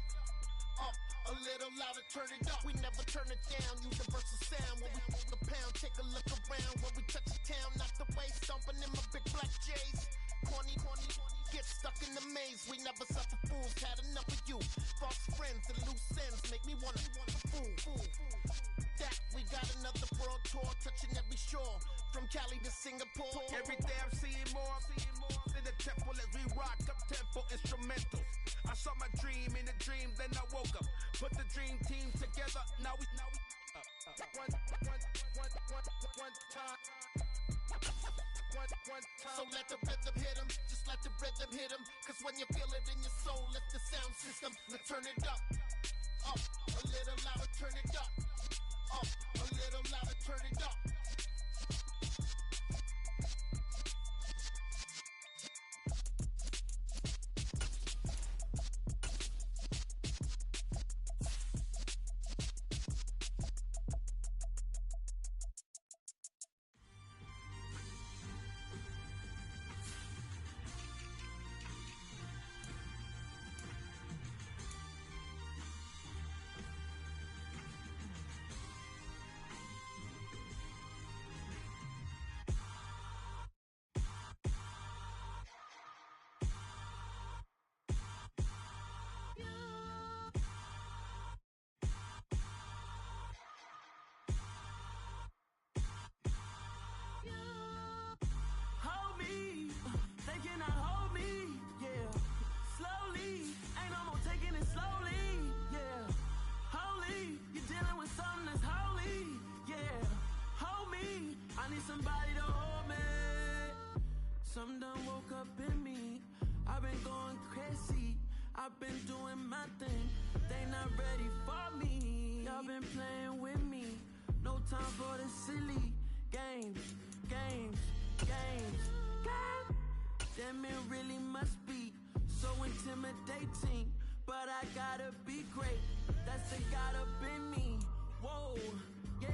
a little louder, turn it up. We never turn it down, universal sound. When we move the pound, take a look around. When we touch the town, knock the way, stomping in my big black J's. Corny, get stuck in the maze. We never suffer fools, had enough of you. False friends and loose ends make me wanna fool. That we got another world tour, touching every shore, from Cali to Singapore. Every day I'm seeing more in the temple as we rock up tempo instrumentals. I saw my dream in a dream, then I woke up. Put the dream team together. Now we one time. So let the rhythm hit him, just let the rhythm hit him. Cause when you feel it in your soul, lift the sound system. Let's turn it up, a little louder, turn it up, a little louder, turn it up. Some done woke up in me. I've been going crazy. I've been doing my thing. They not ready for me. Y'all been playing with me. No time for the silly games. Damn, it really must be so intimidating. But I gotta be great. That's the God up in me. Whoa, yeah.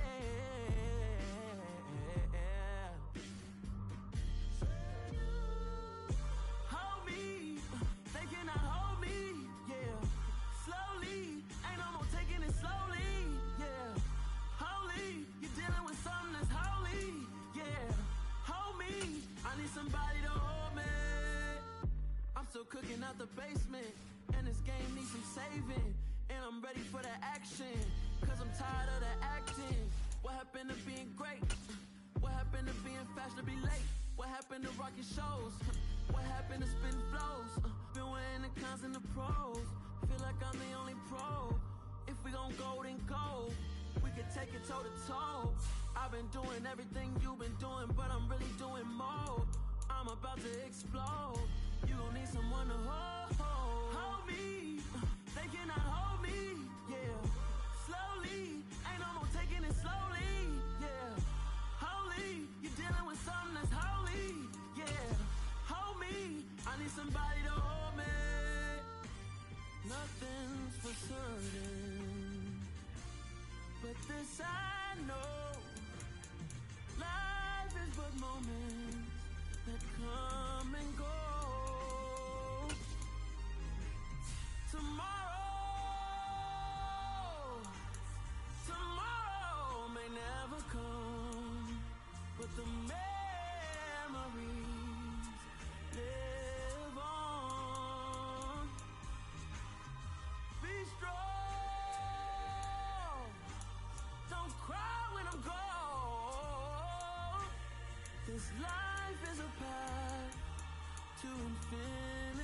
Somebody to hold me. I'm still cooking out the basement, and this game needs some saving. And I'm ready for the action, cause I'm tired of the acting. What happened to being great? What happened to being fashionably late? What happened to rocking shows? What happened to spitting flows? Been wearing the cons and the pros. Feel like I'm the only pro. If we gon' go, then go. We could take it toe to toe. I've been doing everything you've been doing, but I'm really doing more. I'm about to explode. You gon' need someone to hold me. They cannot hold me, yeah. Slowly, ain't no more taking it slowly, yeah. Holy, you're dealing with something that's holy, yeah. Hold me, I need somebody to hold me. Nothing's for certain, but this I know. Life is but moments that come and go. This life is a path to infinity.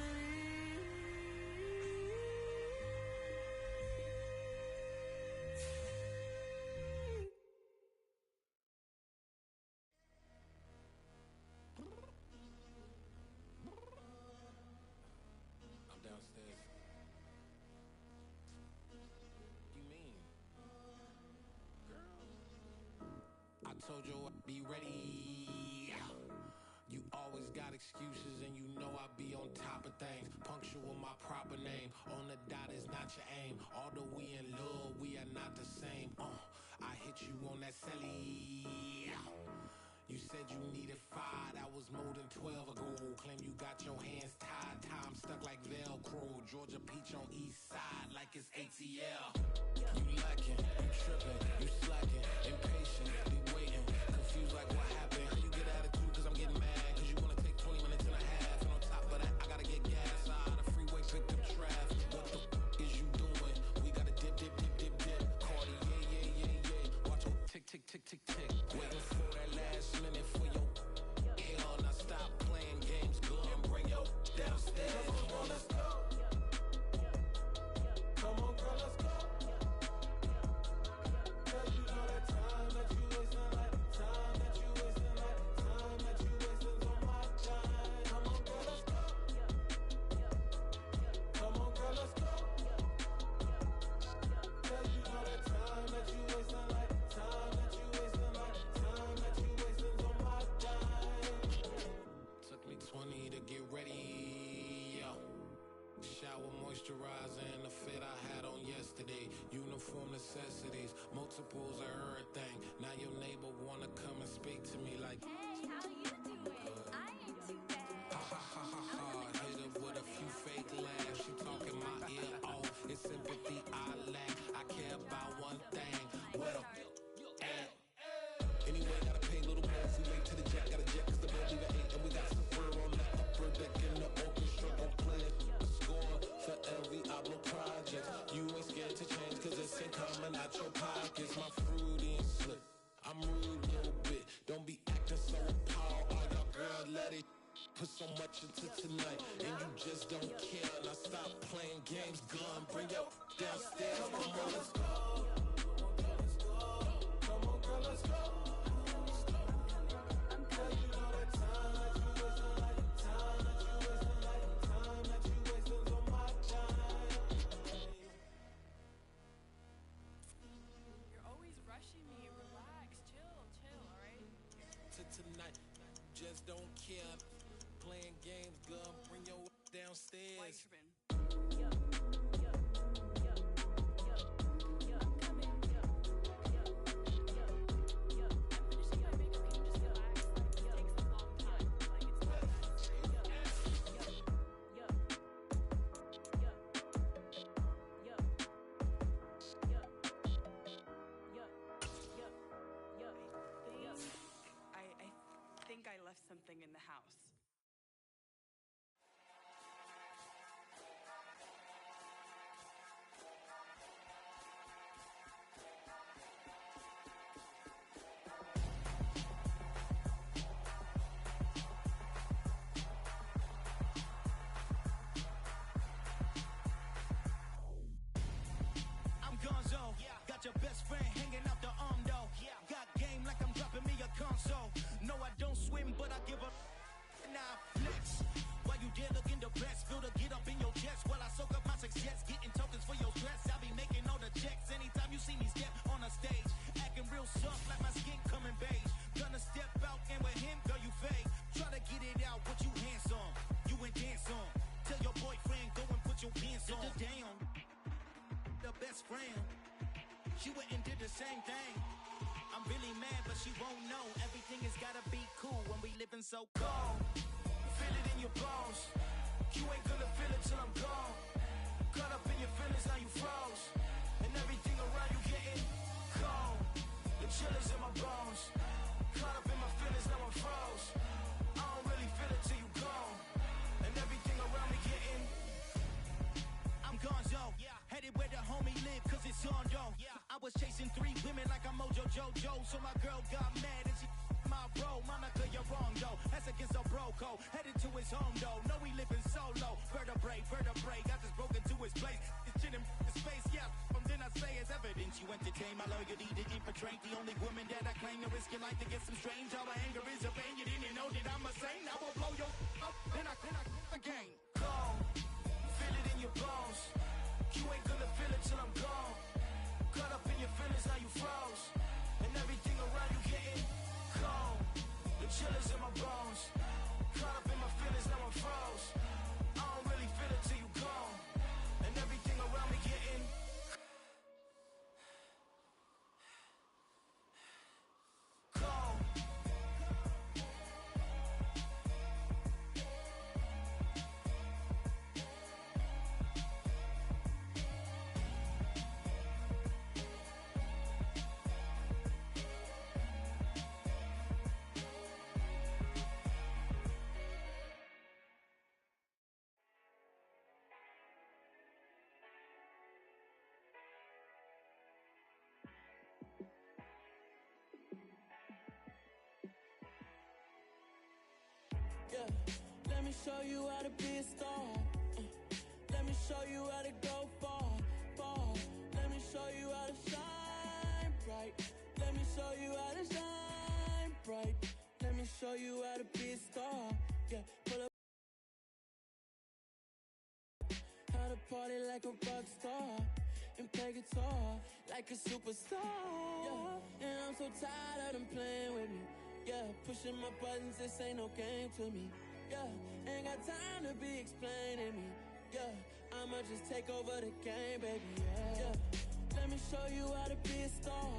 I'm downstairs. You mean? Girl, I told you I'd be ready. You always got excuses and you know I be on top of things. Punctual my proper name. On the dot is not your aim. Although we in love, we are not the same. I hit you on that celly. You said you needed 5, that was more than 12 ago. Claim you got your hands tied, time stuck like Velcro. Georgia Peach on east side like it's ATL. You lacking, you tripping, you slacking, impatient, be waiting, confused like what happened. How you get attitude cause I'm getting mad, cause you wanna take 20 minutes and a half. And on top of that, I gotta get gas out of the freeway, picked up traffic. What the is you doing? We gotta dip, dip, dip, dip, dip. Cardi, yeah. Watch your tick, tick, tick, tick, tick. Waiting for that last minute for your hell. Now stop playing games, go and bring your downstairs. Come on, girl, let's go. Come on, girl, let's go. Cause you know that time that you wasting, like time that you wasting, like time that you wasting on my time. Come on, girl, let's go. Come on, girl, let's go. Cause you know that time that you wasting, like time that you wasting, like time that you wasting on my time. Took me 20 to get ready, yo. Shower moisturizer and the fit I had on yesterday. Uniform necessities, multiples of everything. Now your neighbor wanna come and speak to me like, hey, how you doing? I ain't too bad. ha ha ha ha ha. Hit her with a few fake laughs. She talking my ear off. It's sympathy I lack. I care about one thing. What a at. Anyway, gotta pay a little more. If we late to the jet, got a jet cause the bed leave at 8. And we got Safir on the upper deck in the orchestra. Don't play it. Score for every album project. You ain't scared to change cause it's ain't coming out your pockets. My fruity and slick. I'm rude a little bit. Don't be acting so appalled. All y'all girl let it put so much into tonight. And you just don't care. Now stop playing games. Gun, bring your downstairs. Come on, girl, let's go. Come on, girl, let's go. Cause you know that time that you wasting, like time that you wasting, like time that you wasting on my time. You're always rushing me. Relax, chill, alright? To tonight, just don't care. Playing games, gun, bring your downstairs. I think I left something in the house. I'm Gonzo, got your best friend hanging out the arm though. Got game like I'm dropping me a console. No, I don't swim, but I give a now flex. While you there looking the best, feel the get up in your chest while I soak up my success, getting tokens for your stress. I'll be making all the checks anytime you see me step on a stage, acting real soft like my skin coming beige. Gonna step out and with him, girl, you fake. Try to get it out, but you handsome. You ain't dance on. Tell your boyfriend go and put your pants on. Down, the best friend. She went and did the same thing. I'm really mad, but she won't know. Everything has gotta be cool when we living so cold. Feel it in your bones. You ain't gonna feel it till I'm gone. Caught up in your feelings, now you froze. And everything around you getting cold. The chill is in my bones. Caught up in my feelings, now I'm froze. I don't really feel it till you gone. And everything around me getting I'm Gonzo, headed where the homie live cause it's on though. I was chasing 3 women like I'm Mojo Jojo. So my girl got mad and she my bro, Monica, you're wrong, cold. Headed to his home though, know he living solo. Vertebrae, got this broken to his place. It's chin in his face, yeah. From then I say it's evidence you entertain my loyalty to infiltrate. The only woman that I claim to risk your life to get some strange. All my anger is a pain, you didn't know that I'm a saint. I will blow your up, then I again. Gone, feel it in your bones. You ain't gonna feel it till I'm gone. Caught up in your feelings, now you froze. And everything around you getting cold. The chill is in my bones. Caught up in my feelings, now I'm froze. I don't really feel it till you gone. And everything around me getting cold. Yeah, let me show you how to be a star. Let me show you how to go far, far. Let me show you how to shine bright. Let me show you how to shine bright. Let me show you how to be a star. Yeah, pull up. How to party like a rock star and play guitar like a superstar. Yeah, and I'm so tired of them playing with me. Yeah, pushing my buttons, this ain't no game to me. Yeah, ain't got time to be explaining me. Yeah, I'ma just take over the game, baby. Yeah, let me show you how to be a star.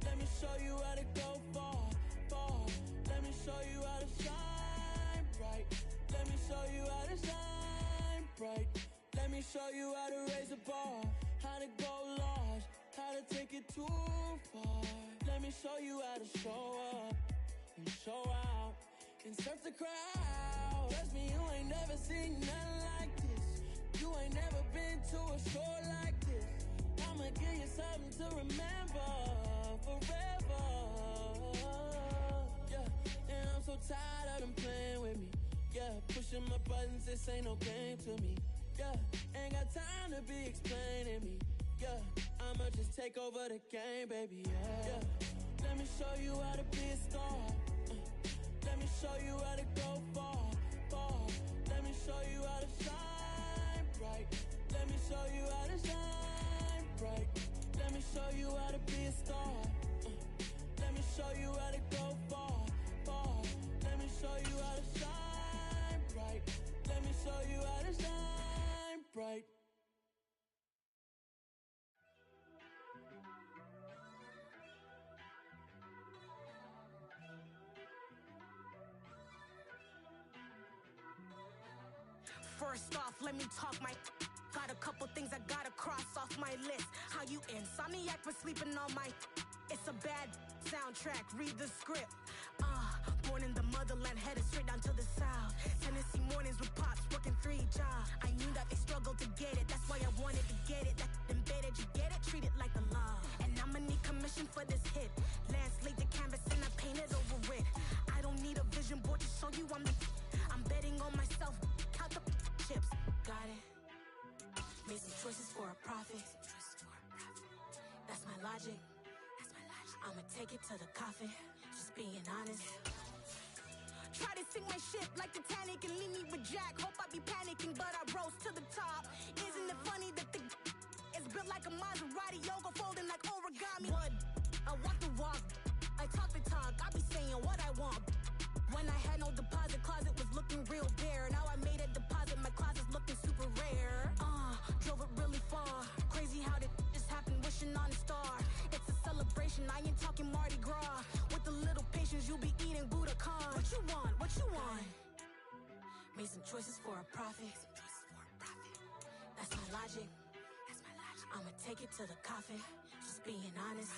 Let me show you how to go far, far. Let me show you how to shine bright. Let me show you how to shine bright. Let me show you how to raise the bar, how to go large, how to take it too far. Let me show you how to show up and show out and surf the crowd. Trust me, you ain't never seen nothing like this. You ain't never been to a show like this. I'ma give you something to remember forever. Yeah, and I'm so tired of them playing with me. Yeah, pushing my buttons, this ain't no game to me. Yeah, ain't got time to be explaining me. Yeah, I'ma just take over the game, baby. Yeah, let me show you how to be a star. Let me show you how to go far, far. Let me show you how to shine bright. Let me show you how to shine bright. Let me show you how to be a star. Let me show you how to go far, far. Let me show you how to shine bright. Let me show you how to shine bright. First off, let me talk my. Got a couple things I gotta cross off my list. How you insomniac for sleeping on my. It's a bad soundtrack, read the script. Born in the motherland, headed straight down to the south. Tennessee mornings with pops, working 3 jobs. I knew that they struggled to get it, that's why I wanted to get it. That embedded, you get it, treat it like the law. And I'ma need commission for this hit. Lance laid the canvas and I painted over it. I don't need a vision board to show you I'm the. I'm betting on myself, count the chips. Got it. Made some choices for a profit. That's my logic. I'ma take it to the coffin. Just being honest. Try to sink my ship like Titanic and leave me with Jack. Hope I be panicking, but I rose to the top. Isn't it funny that the is built like a Maserati, yoga folding like origami? What? I walk the walk. I talk the talk. I be saying what I want. When I had no deposit, closet was looking real bare. Now I made a deposit, my closet's looking super rare. Drove it really far. Crazy how did this happen, wishing on a star. It's a celebration, I ain't talking Mardi Gras. With a little patience, you'll be eating Budokan. What you want? What you want? Made some choices for a profit. That's my logic. I'ma take it to the coffin. Just being honest.